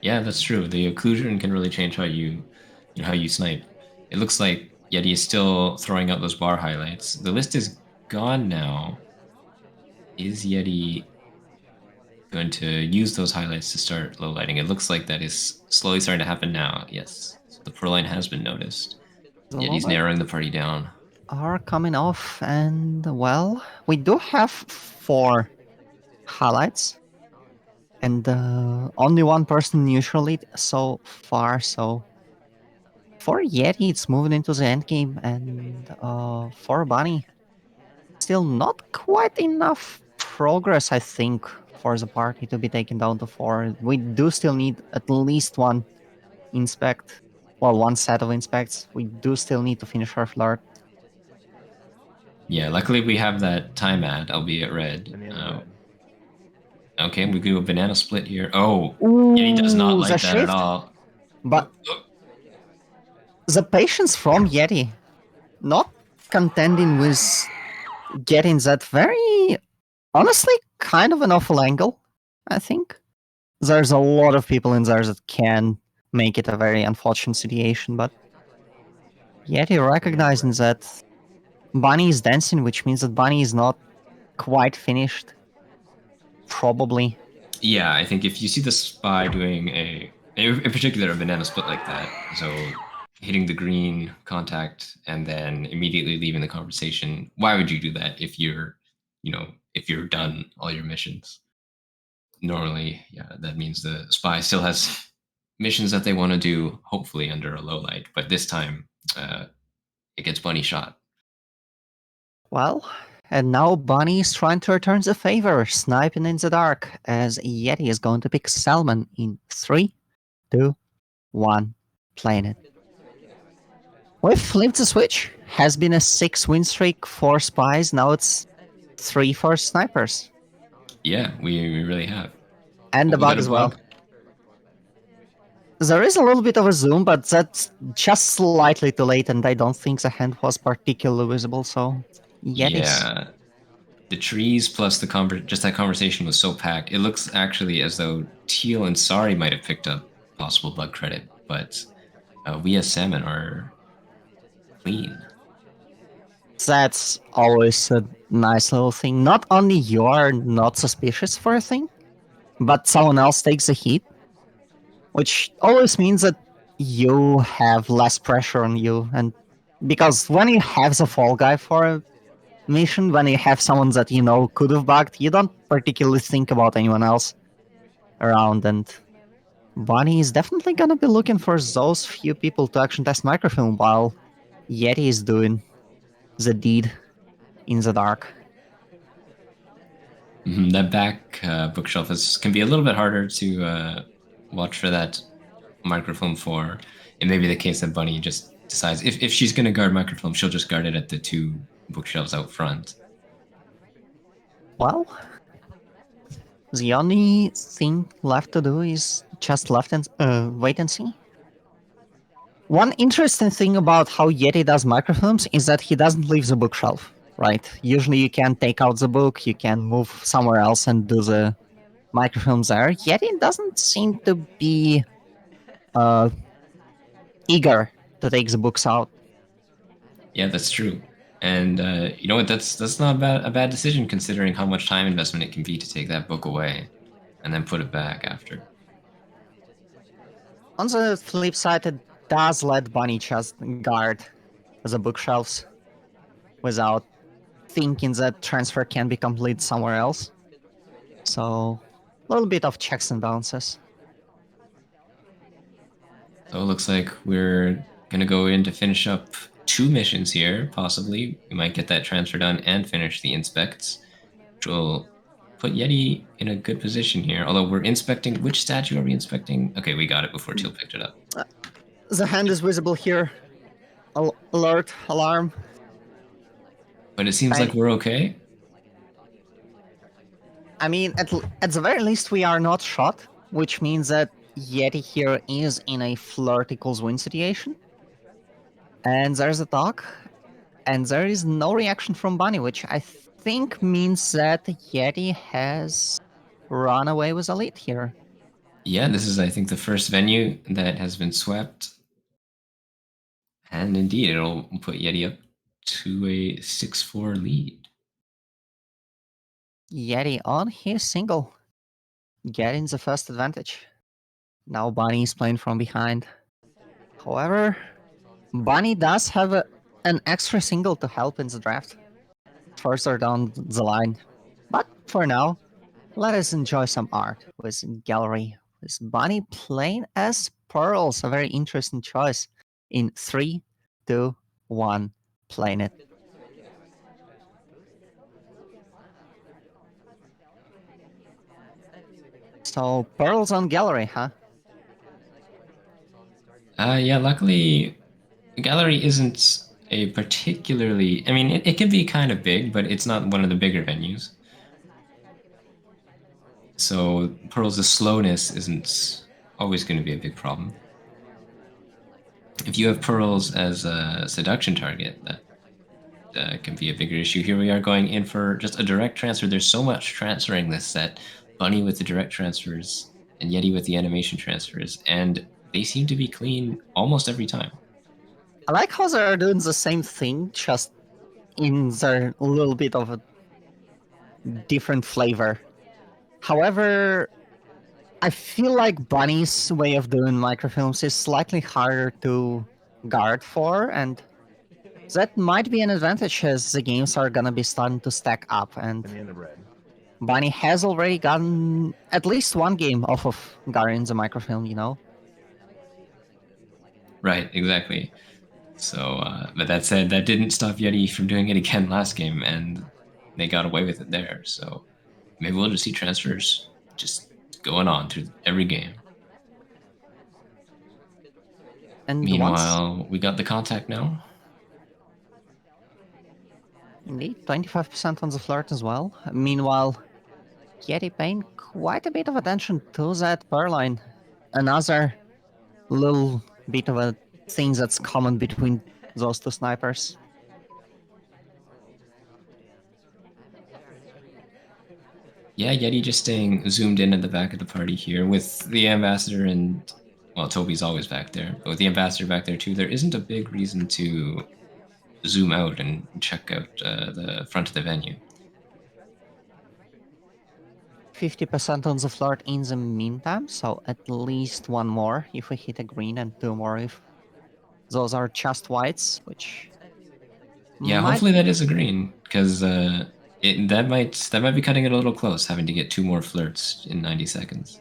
S2: Yeah, that's true. The occlusion can really change how you snipe. It looks like Yeti is still throwing out those bar highlights. The list is gone now. Is Yeti going to use those highlights to start low lighting? It looks like that is slowly starting to happen now. Yes, so the pro line has been noticed.
S1: The low
S2: Yeti's
S1: light
S2: narrowing the party down.
S1: are coming off, and well, we do have 4 highlights, and only one person usually so far. So for Yeti, it's moving into the end game, and for Bunny, still not quite enough progress, I think, for the party to be taken down to 4. We do still need at least one inspect. Well, one set of inspects. We do still need to finish our flirt.
S2: Yeah, luckily we have that time ad, albeit red. Okay, we do a banana split here. Oh, Yeti does not
S1: Ooh, the
S2: like that at
S1: shift.
S2: all.
S1: But the patience from Yeti, not contending with getting that very, honestly, kind of an awful angle, I think. There's a lot of people in there that can make it a very unfortunate situation, but Yeti recognizing that Bunny is dancing, which means that Bunny is not quite finished. Probably.
S2: Yeah, I think if you see the spy doing in particular, a banana split like that, so hitting the green contact and then immediately leaving the conversation, why would you do that if if you're done all your missions? Normally, yeah, that means the spy still has missions that they want to do, hopefully under a low light, but this time it gets Bunny shot.
S1: Well, and now Bunny is trying to return the favor, sniping in the dark, as Yeti is going to pick Salmon in 3, 2, 1, playing it. We've flipped the switch. Has been a 6 win streak for spies, now it's 3 for snipers.
S2: Yeah, we really have.
S1: And
S2: Oh,
S1: the
S2: we got
S1: bug
S2: a
S1: as well.
S2: bug.
S1: There is a little bit of a zoom, but that's just slightly too late, and I don't think the hand was particularly visible, so Yetis.
S2: Yeah, the trees plus just that conversation was so packed. It looks actually as though Teal and Sari might have picked up possible bug credit. but we as salmon are clean.
S1: That's always a nice little thing. Not only you're not suspicious for a thing, but someone else takes the heat, which always means that you have less pressure on you. And because when you have the fall guy for a mission, when you have someone that you know could have bugged, you don't particularly think about anyone else around. And Bunny is definitely gonna be looking for those few people to actually test microfilm while Yeti is doing the deed in the dark.
S2: That back bookshelf can be a little bit harder to watch for that microfilm for. It may be the case that Bunny just decides if she's going to guard microfilm, she'll just guard it at the two bookshelves out front.
S1: Well, the only thing left to do is just wait and see. One interesting thing about how Yeti does microfilms is that he doesn't leave the bookshelf, right? Usually you can take out the book, you can move somewhere else and do the microfilms there. Yeti doesn't seem to be eager to take the books out.
S2: Yeah, that's true. And you know what? That's not a bad decision considering how much time investment it can be to take that book away and then put it back after.
S1: On the flip side, it does let Bunny just guard the bookshelves without thinking that transfer can be completed somewhere else. So, a little bit of checks and balances.
S2: So it looks like we're gonna go in to finish up 2 missions here, possibly. We might get that transfer done and finish the inspects, which will put Yeti in a good position here. Although we're inspecting, which statue are we inspecting? Okay, we got it before Teal picked it up.
S1: The hand is visible here. Alert, alarm.
S2: But it seems like we're okay.
S1: I mean, at the very least, we are not shot, which means that Yeti here is in a flirt equals win situation. And there's a talk, and there is no reaction from Bunny, which I think means that Yeti has run away with a lead here.
S2: Yeah, this is, I think, the first venue that has been swept. And indeed, it'll put Yeti up to a 6-4 lead.
S1: Yeti on his single, getting the first advantage. Now Bunny is playing from behind. However, Bunny does have an extra single to help in the draft. Further down the line. But for now, let us enjoy some art with Gallery, with Bunny playing as Pearls, a very interesting choice. In 3, 2, 1, playing it. So, Pearls on Gallery, huh?
S2: Yeah, luckily, Gallery isn't a particularly. I mean, it can be kind of big, but it's not one of the bigger venues. So Pearl's slowness isn't always going to be a big problem. If you have Pearls as a seduction target, that can be a bigger issue. Here we are going in for just a direct transfer. There's so much transferring this set. Bunny with the direct transfers and Yeti with the animation transfers, and they seem to be clean almost every time.
S1: I like how they're doing the same thing, just in their little bit of a different flavor. However, I feel like Bunny's way of doing microfilms is slightly harder to guard for, and that might be an advantage as the games are gonna be starting to stack up, and Bunny has already gotten at least one game off of guarding the microfilm, you know?
S2: Right, exactly. So, but that said, that didn't stop Yeti from doing it again last game, and they got away with it there. So maybe we'll just see transfers just going on through every game.
S1: And
S2: Meanwhile, we got the contact now.
S1: Indeed, 25% on the flirt as well. Meanwhile, Yeti paying quite a bit of attention to that Pearline. Another little bit of a thing that's common between those two snipers.
S2: Yeah, Yeti just staying zoomed in at the back of the party here with the ambassador and well, Toby's always back there, but with the ambassador back there too, there isn't a big reason to zoom out and check out the front of the venue.
S1: 50% on the flirt in the meantime, so at least one more if we hit a green and two more if those are just whites, which
S2: Yeah,
S1: might
S2: hopefully
S1: be.
S2: that is a green because that might be cutting it a little close, having to get two more flirts in 90 seconds.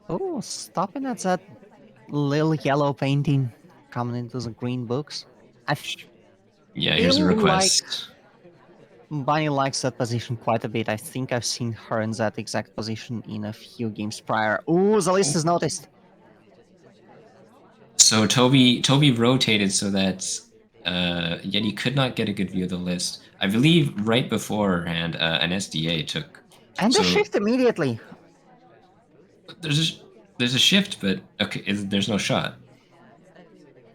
S1: Oh, stopping at that little yellow painting coming into the green books. I
S2: Yeah, here's a
S1: feel like
S2: request.
S1: Bunny likes that position quite a bit. I think I've seen her in that exact position in a few games prior. Ooh, the list is noticed.
S2: So Toby rotated so that Yeti could not get a good view of the list. I believe right beforehand an SDA took.
S1: And the
S2: So
S1: shift immediately.
S2: there's a shift, but okay, there's no shot.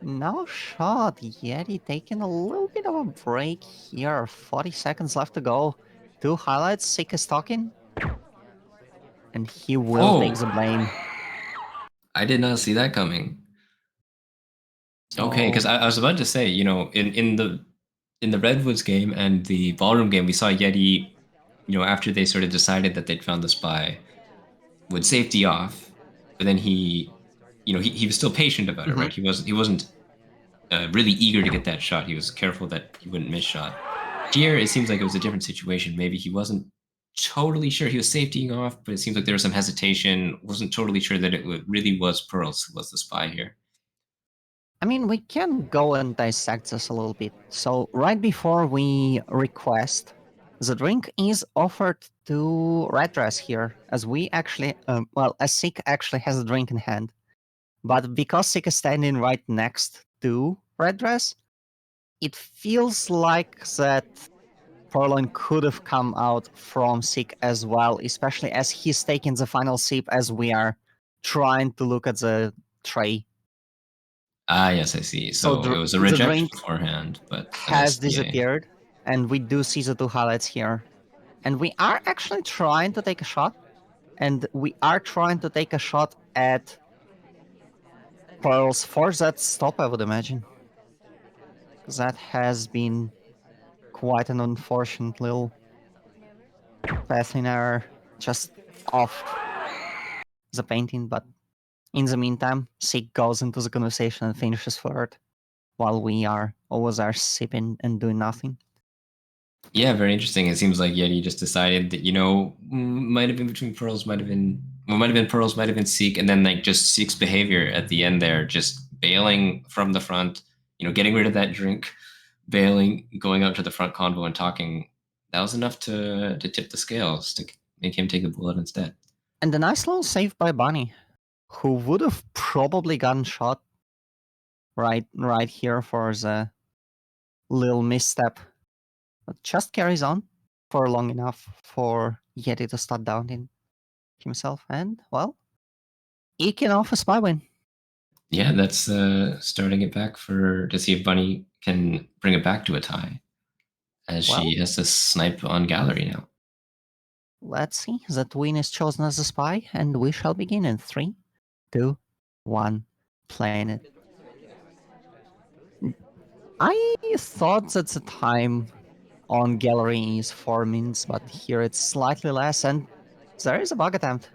S1: No shot. Yeti taking a little bit of a break here. 40 seconds left to go. Two highlights. Sick is talking. And he will take
S2: Oh,
S1: the blame.
S2: I did not see that coming. Okay, because
S1: Oh.
S2: I was about to say, in the Redwoods game and the ballroom game, we saw Yeti, after they sort of decided that they'd found the spy, would safety off, but then he was still patient about it,
S1: Mhm.
S2: right? He wasn't really eager to get that shot. He was careful that he wouldn't miss shot. Here, it seems like it was a different situation. Maybe he wasn't totally sure he was safetying off, but it seems like there was some hesitation. Wasn't totally sure that it really was Pearls who was the spy here.
S1: I mean, we can go and dissect this a little bit. So, right before we request, the drink is offered to Red Dress here, as we actually, as Sik actually has a drink in hand. But because Sik is standing right next to Red Dress, it feels like that Purloin could have come out from Sik as well, especially as he's taking the final sip as we are trying to look at the tray.
S2: Ah, yes, I see.
S1: So
S2: So it was a
S1: the
S2: reject
S1: drink
S2: beforehand, but an
S1: has
S2: SDA.
S1: disappeared, and we do see the two highlights here. And we are actually trying to take a shot, and we are trying to take a shot at Pearls for that stop, I would imagine. That has been quite an unfortunate little passing error just off the painting, but in the meantime, Sig goes into the conversation and finishes third, while we are always are sipping and doing nothing.
S2: Yeah, very interesting. It seems like Yeti just decided that, might have been between Pearls, might have been Pearls, might have been Seek, and then like just Seek's behavior at the end there, just bailing from the front, getting rid of that drink, bailing, going out to the front convo and talking. That was enough to tip the scales to make him take the bullet instead.
S1: And a nice little save by Bunny, who would have probably gotten shot right here for the little misstep, but just carries on for long enough for Yeti to start doubting himself, and well, eking off a spy win.
S2: Yeah, that's starting it back to see if Bunny can bring it back to a tie, as
S1: Well,
S2: she has to snipe on gallery now.
S1: let's see. That win is chosen as a spy, and we shall begin in 3, 2, 1, playing it. I thought that the time on gallery is 4 minutes, but here it's slightly less, and there is a bug attempt.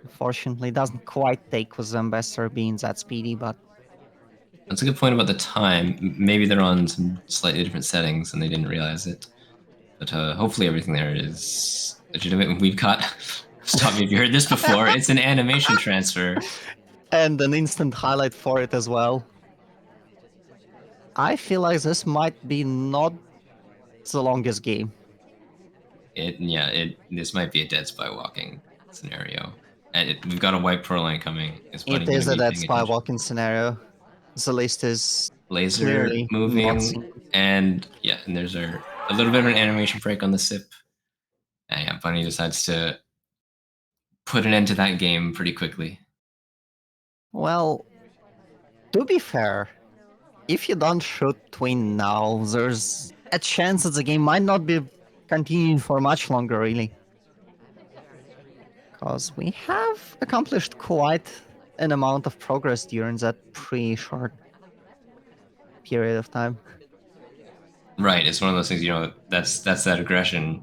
S1: Unfortunately, it doesn't quite take with the ambassador being that speedy, but
S2: That's a good point about the time. Maybe they're on some slightly different settings and they didn't realize it. But hopefully everything there is legitimate. We've got. Stop me if you heard this before. It's an animation transfer.
S1: and an instant highlight for it as well. I feel like this might be not the longest game.
S2: This might be a dead spy walking scenario. And we've got a white pearl line coming. Is Bunny
S1: It
S2: going to
S1: is a
S2: be
S1: dead
S2: paying
S1: spy
S2: attention?
S1: walking scenario. The list is
S2: Laser
S1: clearly not
S2: moving,
S1: seen.
S2: and yeah, and there's a little bit of an animation break on the sip. And yeah, Bunny decides to put an end to that game pretty quickly.
S1: Well, to be fair, if you don't shoot Twin now, there's a chance that the game might not be continuing for much longer, really. Because we have accomplished quite an amount of progress during that pretty short period of time.
S2: Right. It's one of those things, that's that aggression.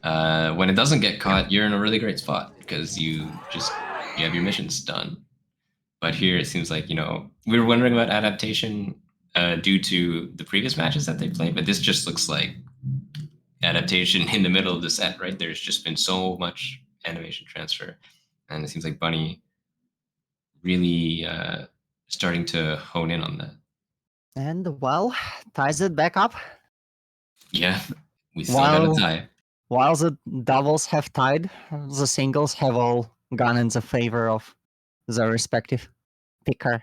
S2: When it doesn't get caught, you're in a really great spot because you have your missions done. But here it seems like, we were wondering about adaptation due to the previous matches that they played, but this just looks like adaptation in the middle of the set, right? There's just been so much animation transfer. And it seems like Bunny really starting to hone in on that.
S1: And well, ties it back up.
S2: Yeah, we still got a
S1: While
S2: tie.
S1: while the doubles have tied, the singles have all gone in the favor of their respective picker.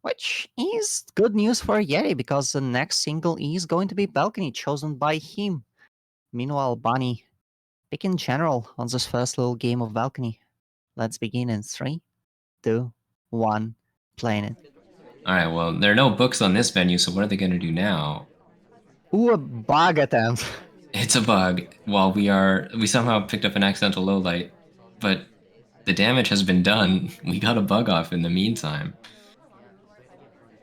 S1: Which is good news for Yeti because the next single is going to be Balcony chosen by him. Meanwhile, Bunny, pick in general on this first little game of Balcony. Let's begin in 3, 2, 1, playing it.
S2: All right, well, there are no books on this venue, so what are they going to do now?
S1: Ooh, a bug attempt.
S2: It's a bug. While we somehow picked up an accidental low light, but the damage has been done. We got a bug off in the meantime.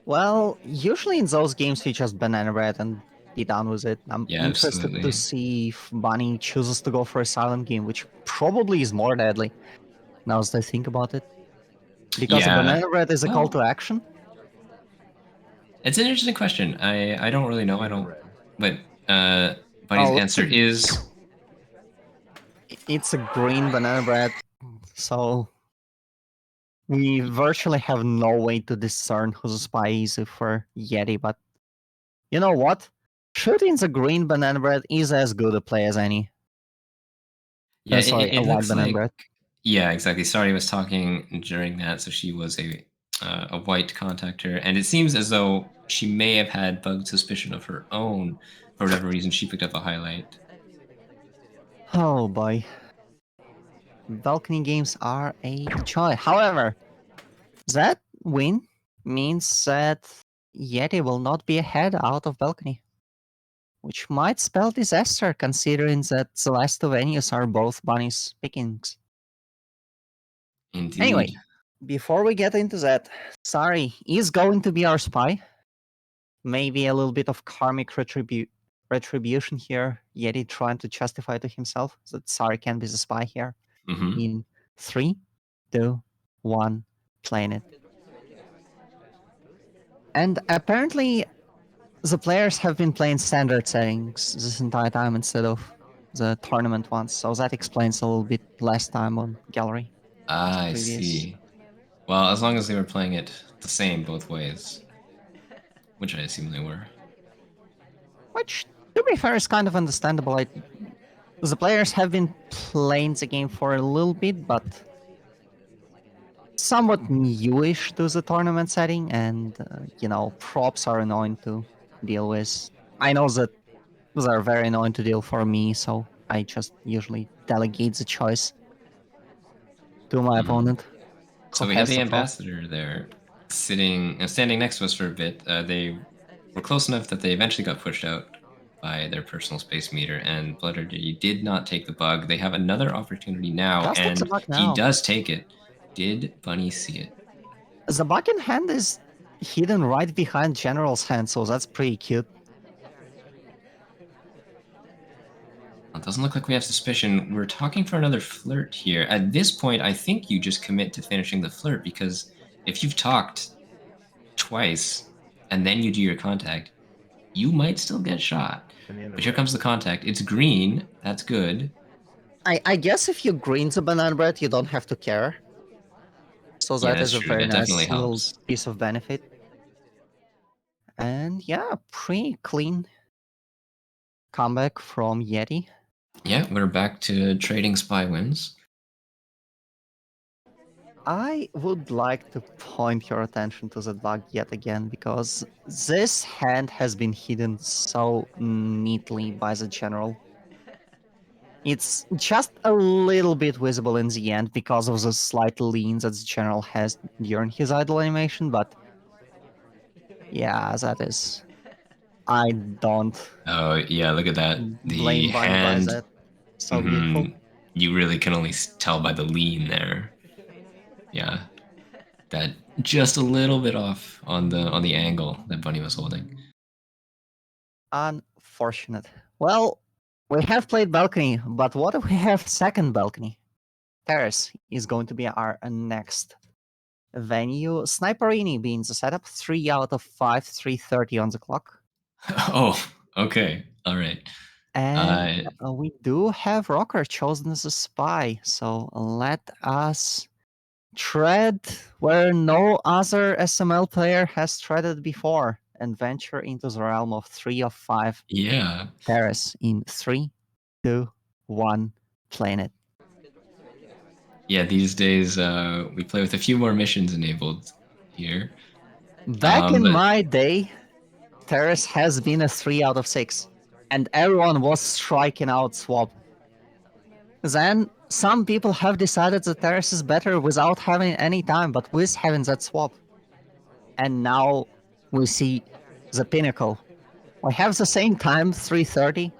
S1: Well, usually in those games we just banana bread and be done with it. I'm
S2: Yeah,
S1: interested
S2: absolutely.
S1: to see if Bunny chooses to go for a silent game, which probably is more deadly now as I think about it. Because a
S2: Yeah.
S1: banana bread is a call
S2: Well,
S1: to action.
S2: it's an interesting question. I don't really know. I don't. But Bunny's
S1: Oh,
S2: answer is
S1: it's a green banana bread, so we virtually have no way to discern who the spy is for Yeti, but you know what? Shooting the green banana bread is as good a play as any.
S2: yeah.
S1: Sorry, a
S2: It
S1: white
S2: looks
S1: banana
S2: like
S1: bread.
S2: yeah, exactly. Sorry, was talking during that, so she was a white contactor, and it seems as though she may have had bug suspicion of her own for whatever reason. She picked up a highlight.
S1: Oh boy. Balcony games are a joy. However, that win means that Yeti will not be ahead out of balcony, which might spell disaster considering that the last two venues are both Bunny's pickings.
S2: Indeed.
S1: Anyway, before we get into that, Sari is going to be our spy. Maybe a little bit of karmic retribution here. Yeti trying to justify to himself that Sari can be the spy here.
S2: Mm-hmm.
S1: In 3, 2, 1, playing it. And apparently, the players have been playing standard settings this entire time instead of the tournament ones, so that explains a little bit less time on gallery as
S2: I
S1: previous.
S2: see. Well, as long as they were playing it the same both ways, which I assume they were.
S1: Which, to be fair, is kind of understandable. The players have been playing the game for a little bit, but somewhat newish to the tournament setting, and props are annoying to deal with. I know that those are very annoying to deal for me, so I just usually delegate the choice to my
S2: Mm-hmm.
S1: opponent, who
S2: So we have
S1: has
S2: the
S1: the prop.
S2: ambassador there, standing next to us for a bit. They were close enough that they eventually got pushed out by their personal space meter, and bloodredyeti did not take the bug. They have another opportunity now,
S1: Just take the
S2: and
S1: bug
S2: he
S1: now.
S2: does take it. Did Bunny see it?
S1: The bug in hand is hidden right behind General's hand, so that's pretty cute.
S2: It doesn't look like we have suspicion. We're talking for another flirt here. At this point, I think you just commit to finishing the flirt because if you've talked twice and then you do your contact, you might still get shot. But here comes the contact. It's green. That's good.
S1: I guess if you green the banana bread, you don't have to care. So
S2: Yeah,
S1: that
S2: that's
S1: is a
S2: true.
S1: very
S2: That definitely
S1: nice little
S2: helps.
S1: piece of benefit. And yeah, pretty clean comeback from Yeti.
S2: Yeah, we're back to trading spy wins.
S1: I would like to point your attention to that bug yet again because this hand has been hidden so neatly by the general. It's just a little bit visible in the end because of the slight lean that the general has during his idle animation, but yeah, that is. I don't
S2: Oh, yeah, look at that. The
S1: blame Bunny by
S2: hand.
S1: that. So beautiful.
S2: You really can only tell by the lean there. Yeah. Got just a little bit off on the angle that Bunny was holding.
S1: Unfortunate. Well, we have played balcony, but what if we have second balcony? Terrace is going to be our next venue. Sniperini being the setup, 3 out of 5, 3:30 on the clock.
S2: Oh, okay. All right.
S1: And we do have Rocker chosen as a spy, so let us tread where no other SML player has treaded before and venture into the realm of 3 of 5
S2: Yeah.
S1: Terrace in 3, 2, 1, planet.
S2: Yeah, these days we play with a few more missions enabled here.
S1: Back in
S2: But
S1: my day, Terrace has been a 3 out of 6, and everyone was striking out swap. Then some people have decided that Terrace is better without having any time, but with having that swap. And now we see the pinnacle. We have the same time, 3:30,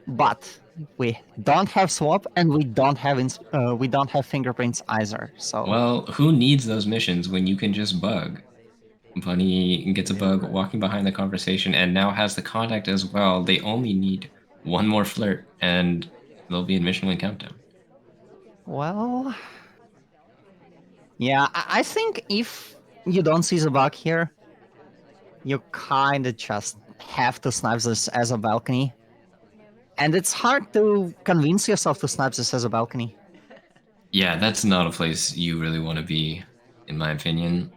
S1: but we don't have swap and we don't have fingerprints either. So
S2: well, who needs those missions when you can just bug? Bunny gets a bug walking behind the conversation and now has the contact as well. They only need one more flirt and they'll be in mission win countdown.
S1: well, yeah, I think if you don't see the bug here, you kind of just have to snipe this as a balcony. And it's hard to convince yourself to snipe this as a balcony.
S2: Yeah, that's not a place you really want to be, in my opinion.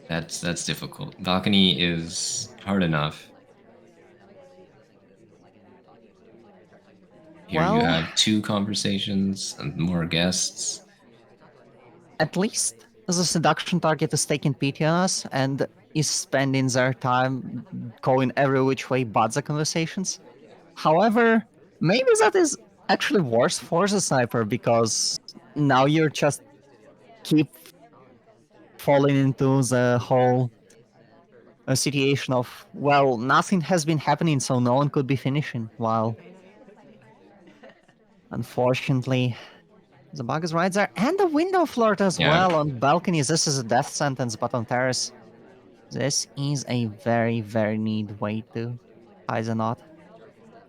S2: That's difficult. Balcony is hard enough. Here you
S1: Well,
S2: have two conversations and more guests.
S1: at least the seduction target is taking pity on us and is spending their time going every which way but the conversations. However, maybe that is actually worse for the sniper because now you're just keep falling into the whole situation of, well, nothing has been happening, so no one could be finishing. While, unfortunately, the bug is right there. And the window flirt as
S2: Yeah.
S1: well on balconies. This is a death sentence, but on terrace, this is a very, very neat way to tie the knot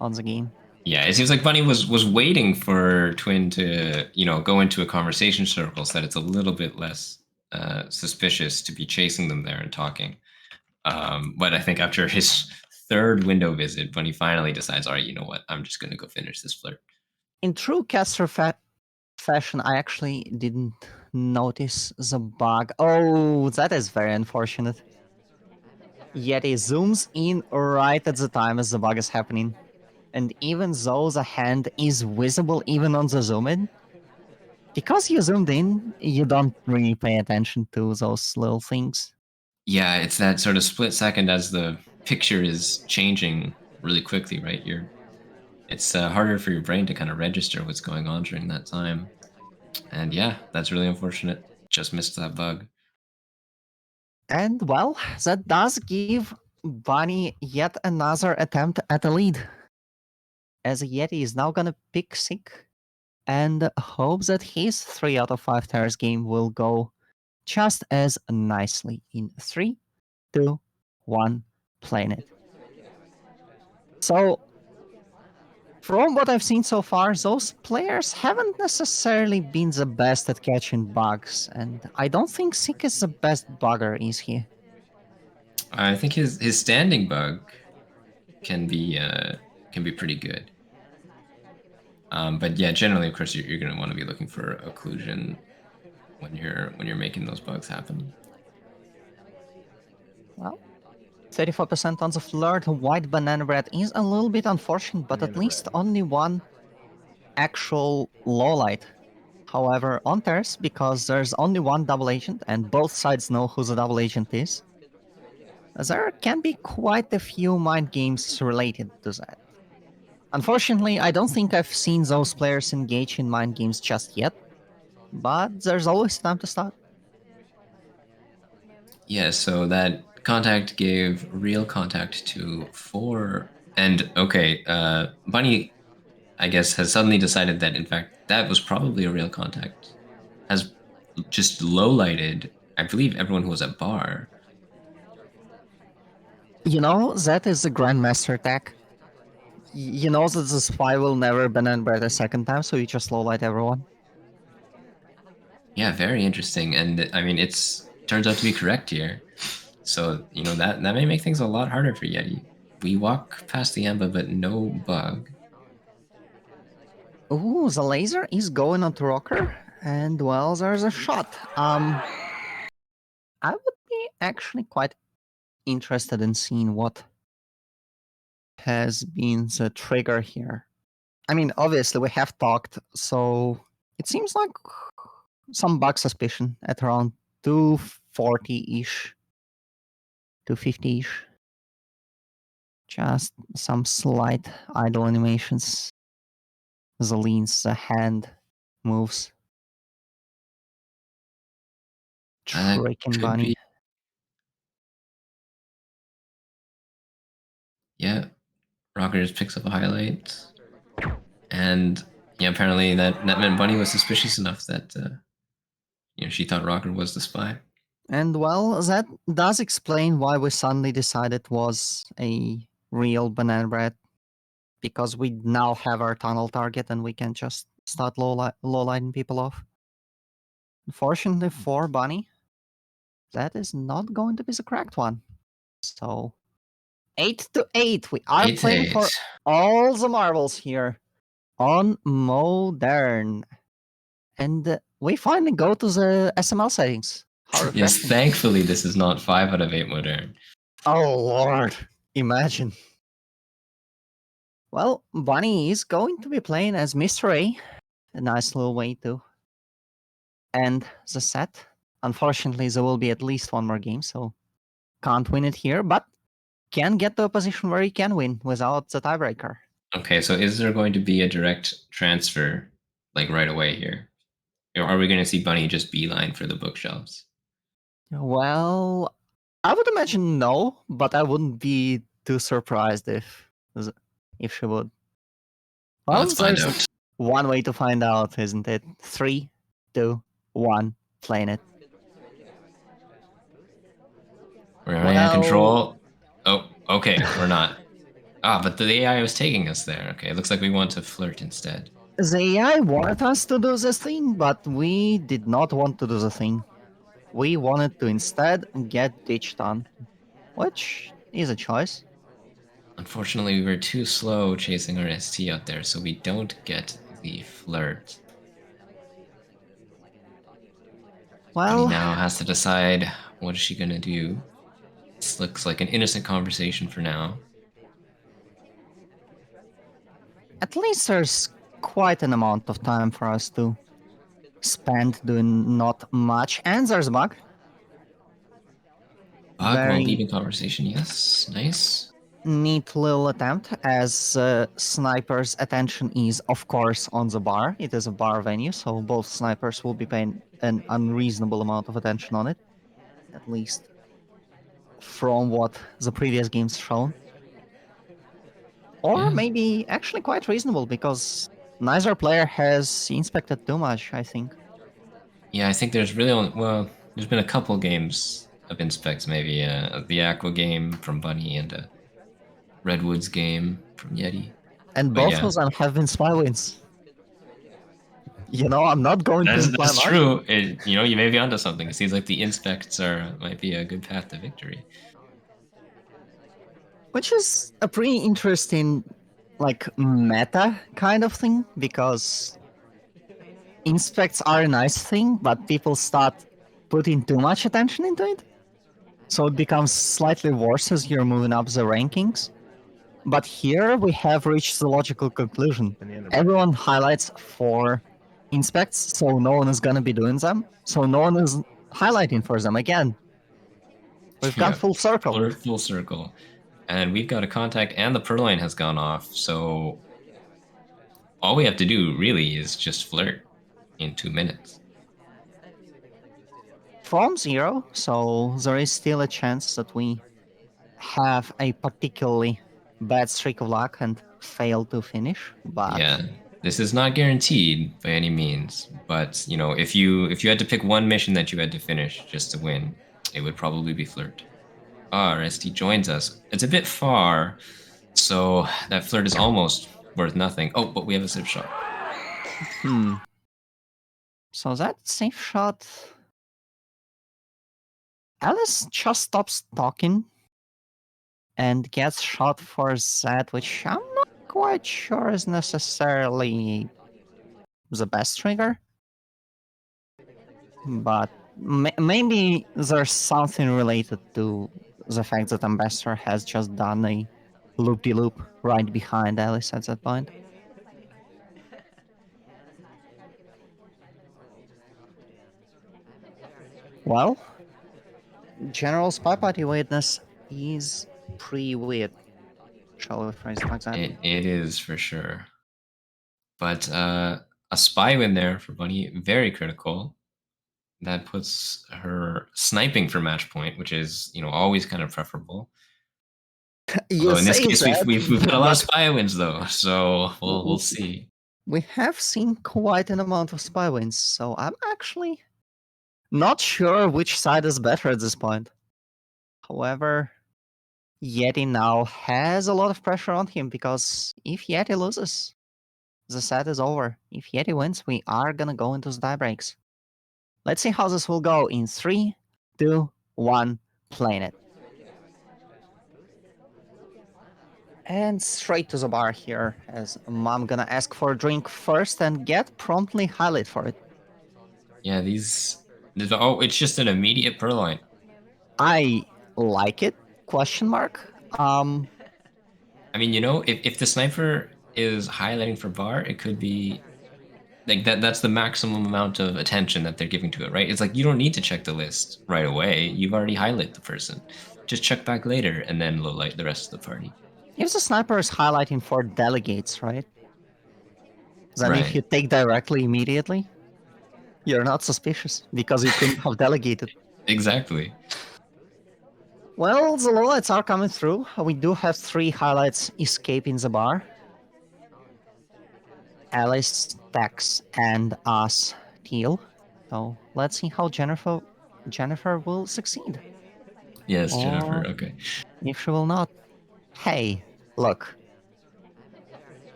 S1: on the game.
S2: Yeah, it seems like Bunny was waiting for Twin to, go into a conversation circle so that it's a little bit less suspicious to be chasing them there and talking. But I think after his third window visit, Bunny finally decides, all right, you know what? I'm just going to go finish this flirt.
S1: In true caster fashion, I actually didn't notice the bug. Oh, that is very unfortunate. Yeti zooms in right at the time as the bug is happening. And even though the hand is visible even on the zoom in, because you zoomed in, you don't really pay attention to those little things.
S2: Yeah, it's that sort of split second as the picture is changing really quickly, right? It's harder for your brain to kind of register what's going on during that time. And yeah, that's really unfortunate. Just missed that bug.
S1: And well, that does give Bunny yet another attempt at a lead. As Yeti is now gonna pick Sick and hope that his 3 out of 5 Terrace game will go just as nicely in 3, 2, 1, planet. So, from what I've seen so far, those players haven't necessarily been the best at catching bugs, and I don't think Sick is the best bugger, is he?
S2: I think his standing bug can be pretty good. But yeah, generally, of course, you're going to want to be looking for occlusion when you're making those bugs happen.
S1: Well, 34% on the flirt. White banana bread is a little bit unfortunate, but at least only one actual lowlight. However, on Terrace, because there's only one double agent and both sides know who the double agent is, there can be quite a few mind games related to that. Unfortunately, I don't think I've seen those players engage in mind games just yet, but there's always time to start.
S2: Yeah, so that contact gave real contact to 4. And okay, Bunny, I guess, has suddenly decided that, in fact, that was probably a real contact. Has just low lighted I believe everyone who was at bar.
S1: You know, that is the Grandmaster attack. You know that the spy will never banana bread a second time, so you just lowlight everyone.
S2: Yeah, very interesting. And I mean, it's turns out to be correct here. So that may make things a lot harder for Yeti. We walk past the Amba, but no bug.
S1: Ooh, the laser is going onto Rocker, and well, there's a shot. I would be actually quite interested in seeing what has been the trigger here. I mean, obviously we have talked, so it seems like some bug suspicion at around 240-ish, 250-ish. Just some slight idle animations. The leans, the hand moves. Tricking
S2: Could be.
S1: bunny.
S2: Yeah, Rocker just picks up a highlight. And yeah, apparently that meant Bunny was suspicious enough that she thought Rocker was the spy.
S1: And well, that does explain why we suddenly decided it was a real banana bread, because we now have our tunnel target and we can just start low-lighting people off. Unfortunately for Bunny, that is not going to be the correct one. So 8-8, we are
S2: 8
S1: playing
S2: 8.
S1: for all the marbles here on Modern. And we finally go to the SML settings. How
S2: Yes,
S1: refreshing.
S2: thankfully this is not 5 out of 8 modern.
S1: Oh lord, imagine. Well, Bunny is going to be playing as Mr. A. A nice little way to end the set. Unfortunately, there will be at least one more game, so can't win it here, but can get to a position where he can win without the tiebreaker.
S2: Okay, so is there going to be a direct transfer like right away here? Or are we going to see Bunny just beeline for the bookshelves?
S1: Well, I would imagine no, but I wouldn't be too surprised if she would. Well,
S2: Let's find
S1: there's
S2: out.
S1: one way to find out, isn't it? 3, 2, 1, playing it.
S2: We're running out of control. Oh, okay, we're not. But the AI was taking us there. Okay, it looks like we want to flirt instead.
S1: The AI wanted us to do this thing, but we did not want to do the thing. We wanted to instead get ditched on, which is a choice.
S2: Unfortunately, we were too slow chasing our ST out there, so we don't get the flirt. Bunny
S1: Well,
S2: now has to decide what is she gonna do. This looks like an innocent conversation for now.
S1: at least there's quite an amount of time for us to spend doing not much. And there's a bug.
S2: Bug while
S1: Very
S2: leaving conversation, yes, nice.
S1: neat little attempt, as Sniper's attention is, of course, on the bar. It is a bar venue, so both snipers will be paying an unreasonable amount of attention on it, at least from what the previous games shown. Or
S2: Yeah.
S1: maybe actually quite reasonable, because neither player has inspected too much, I think.
S2: Yeah, I think there's really only, well, there's been a couple games of inspects, maybe the Aqua game from Bunny and a Redwoods game from Yeti.
S1: And
S2: But
S1: both
S2: yeah,
S1: of them have been spy wins. You know, I'm not going to imply
S2: that's
S1: much.
S2: true. You may be onto something. It seems like the inspects might be a good path to victory.
S1: Which is a pretty interesting, like, meta kind of thing, because inspects are a nice thing, but people start putting too much attention into it. So it becomes slightly worse as you're moving up the rankings. But here we have reached the logical conclusion. Everyone highlights for inspects, so no one is gonna be doing them. So no one is highlighting for them again. We've gone full circle.
S2: We're full circle. And we've got a contact, and the Purloin has gone off. So all we have to do really is just flirt in 2 minutes.
S1: From 0, so there is still a chance that we have a particularly bad streak of luck and fail to finish. But
S2: Yeah. This is not guaranteed by any means, but if you had to pick one mission that you had to finish just to win, it would probably be Flirt. RST joins us. It's a bit far, so that Flirt is almost worth nothing. Oh, but we have a safe shot.
S1: So that safe shot. Alice just stops talking and gets shot for that, which I'm not quite sure is necessarily the best trigger. But maybe there's something related to the fact that Ambassador has just done a loop-de-loop right behind Alice at that point. Well, General SpyParty weirdness is pretty weird. Shall we phrase it like that?
S2: It is for sure. But a spy win there for Bunny, very critical. That puts her sniping for match point, which is always kind of preferable.
S1: You
S2: Although in this
S1: say
S2: case,
S1: that,
S2: we've got a lot of
S1: but
S2: spy wins though, so we'll see.
S1: we have seen quite an amount of spy wins, so I'm actually not sure which side is better at this point. However, Yeti now has a lot of pressure on him because if Yeti loses, the set is over. If Yeti wins, we are gonna go into the tie breaks. Let's see how this will go in 3, 2, 1, playing it. And straight to the bar here, as Mom gonna ask for a drink first and get promptly highlight for it.
S2: Yeah, oh, it's just an immediate purloin.
S1: I like it, question mark.
S2: I mean, if the sniper is highlighting for bar, it could be like that's the maximum amount of attention that they're giving to it, right? It's like you don't need to check the list right away. You've already highlighted the person. Just check back later and then low light the rest of the party.
S1: If the sniper is highlighting for delegates, right? Then if
S2: Right.
S1: you take directly immediately, you're not suspicious because you couldn't have delegated.
S2: Exactly.
S1: Well, the low lights are coming through. We do have 3 highlights escaping the bar. Alice, Tex, and us, Teal. So let's see how Jennifer will succeed.
S2: Yes,
S1: Or
S2: Jennifer. Okay.
S1: if she will not. Hey, look.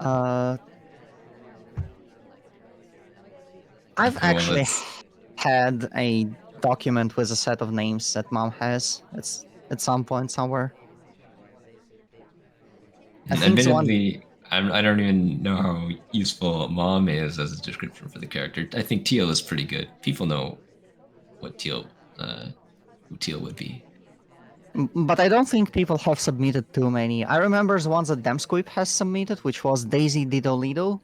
S1: I've
S2: Okay, well,
S1: actually had a document with a set of names that Mom has. It's at some point somewhere. I think it's one.
S2: admittedly, I don't even know how useful mom is as a description for the character. I think Teal is pretty good. People know what who Teal would be.
S1: But I don't think people have submitted too many. I remember the ones that Demsquip has submitted, which was Daisy Didolido,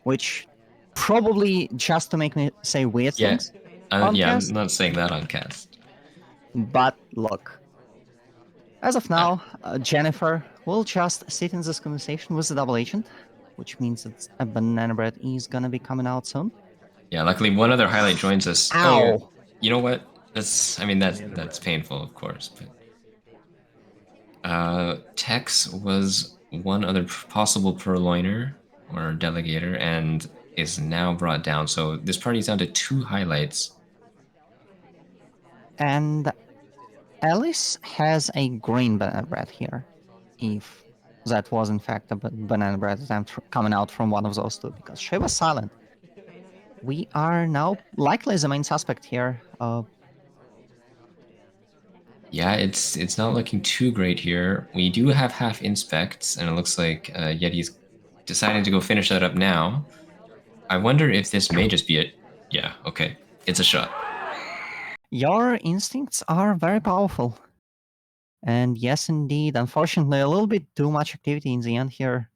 S1: which probably just to make me say weird
S2: Yeah,
S1: things on
S2: yeah. I'm
S1: cast.
S2: not saying that on cast.
S1: But look, as of now, Jennifer will just sit in this conversation with the double agent, which means that a banana bread is gonna be coming out soon.
S2: Yeah, luckily one other highlight joins us.
S1: Ow!
S2: Oh, you know what? That's painful, of course. But Tex was one other possible purloiner or delegator, and is now brought down. So this party's down to 2 highlights.
S1: And Alice has a green banana bread here, if that was in fact a banana bread attempt coming out from one of those 2, because she was silent. We are now likely the main suspect here.
S2: Yeah, it's not looking too great here. We do have half inspects, and it looks like Yeti's deciding to go finish that up now. I wonder if this may just be it. Yeah, okay. It's a shot.
S1: Your instincts are very powerful. And yes, indeed, unfortunately, a little bit too much activity in the end here,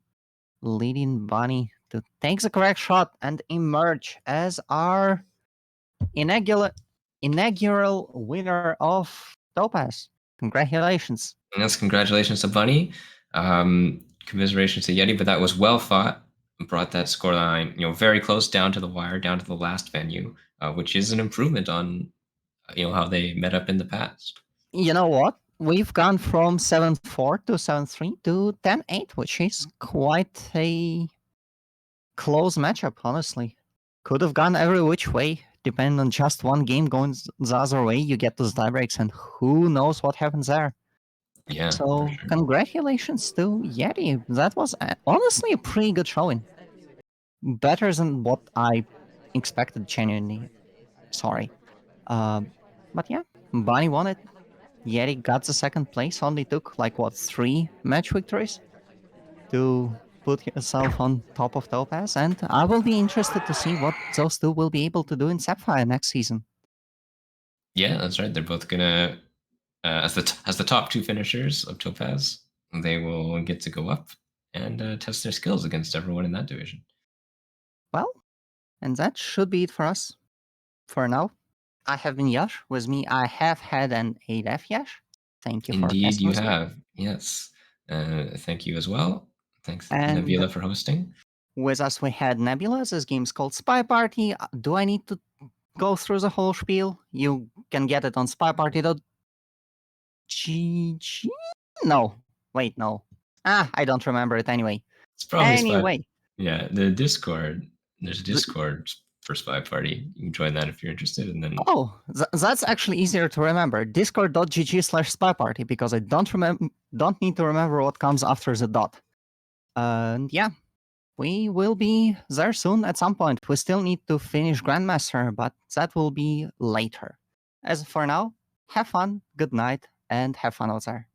S1: leading Bunny to take the correct shot and emerge as our inaugural winner of Topaz. Congratulations.
S2: Yes, congratulations to Bunny. Commiserations to Yeti, but that was well fought. Brought that scoreline, very close down to the wire, down to the last venue, which is an improvement on, how they met up in the past.
S1: You know what? We've gone from 7-4 to 7-3 to 10-8, which is quite a close matchup, honestly. Could have gone every which way, depending on just one game going the other way. You get those tie breaks, and who knows what happens there.
S2: Yeah, for
S1: So,
S2: sure.
S1: congratulations to Yeti. That was honestly a pretty good showing. Better than what I expected, genuinely. Sorry. But yeah, Bunny won it. Yeti got the second place, only took like what, 3 match victories to put himself on top of Topaz, and I will be interested to see what those two will be able to do in Sapphire next season.
S2: Yeah, that's right. They're both gonna as the top two finishers of Topaz, they will get to go up and test their skills against everyone in that division.
S1: Well, and that should be it for us for now. I have been Yash. With me, I have had an 8F Yash. Thank you for
S2: Indeed,
S1: casting
S2: you
S1: with me.
S2: have. Yes. Thank you as well. Thanks,
S1: And
S2: Nabila, for hosting.
S1: with us, we had Nebula. This game's called SpyParty. Do I need to go through the whole spiel? You can get it on spyparty.gg. No. Wait, no. I don't remember it anyway.
S2: It's probably Spy.
S1: Anyway,
S2: Yeah, the Discord. There's a
S1: the,
S2: Discord for Spy Party. You can join that if you're interested. And then
S1: that's actually easier to remember. Discord.gg/spyparty because I don't need to remember what comes after the dot. And yeah, we will be there soon at some point. We still need to finish Grandmaster, but that will be later. As for now, have fun, good night, and have fun out there.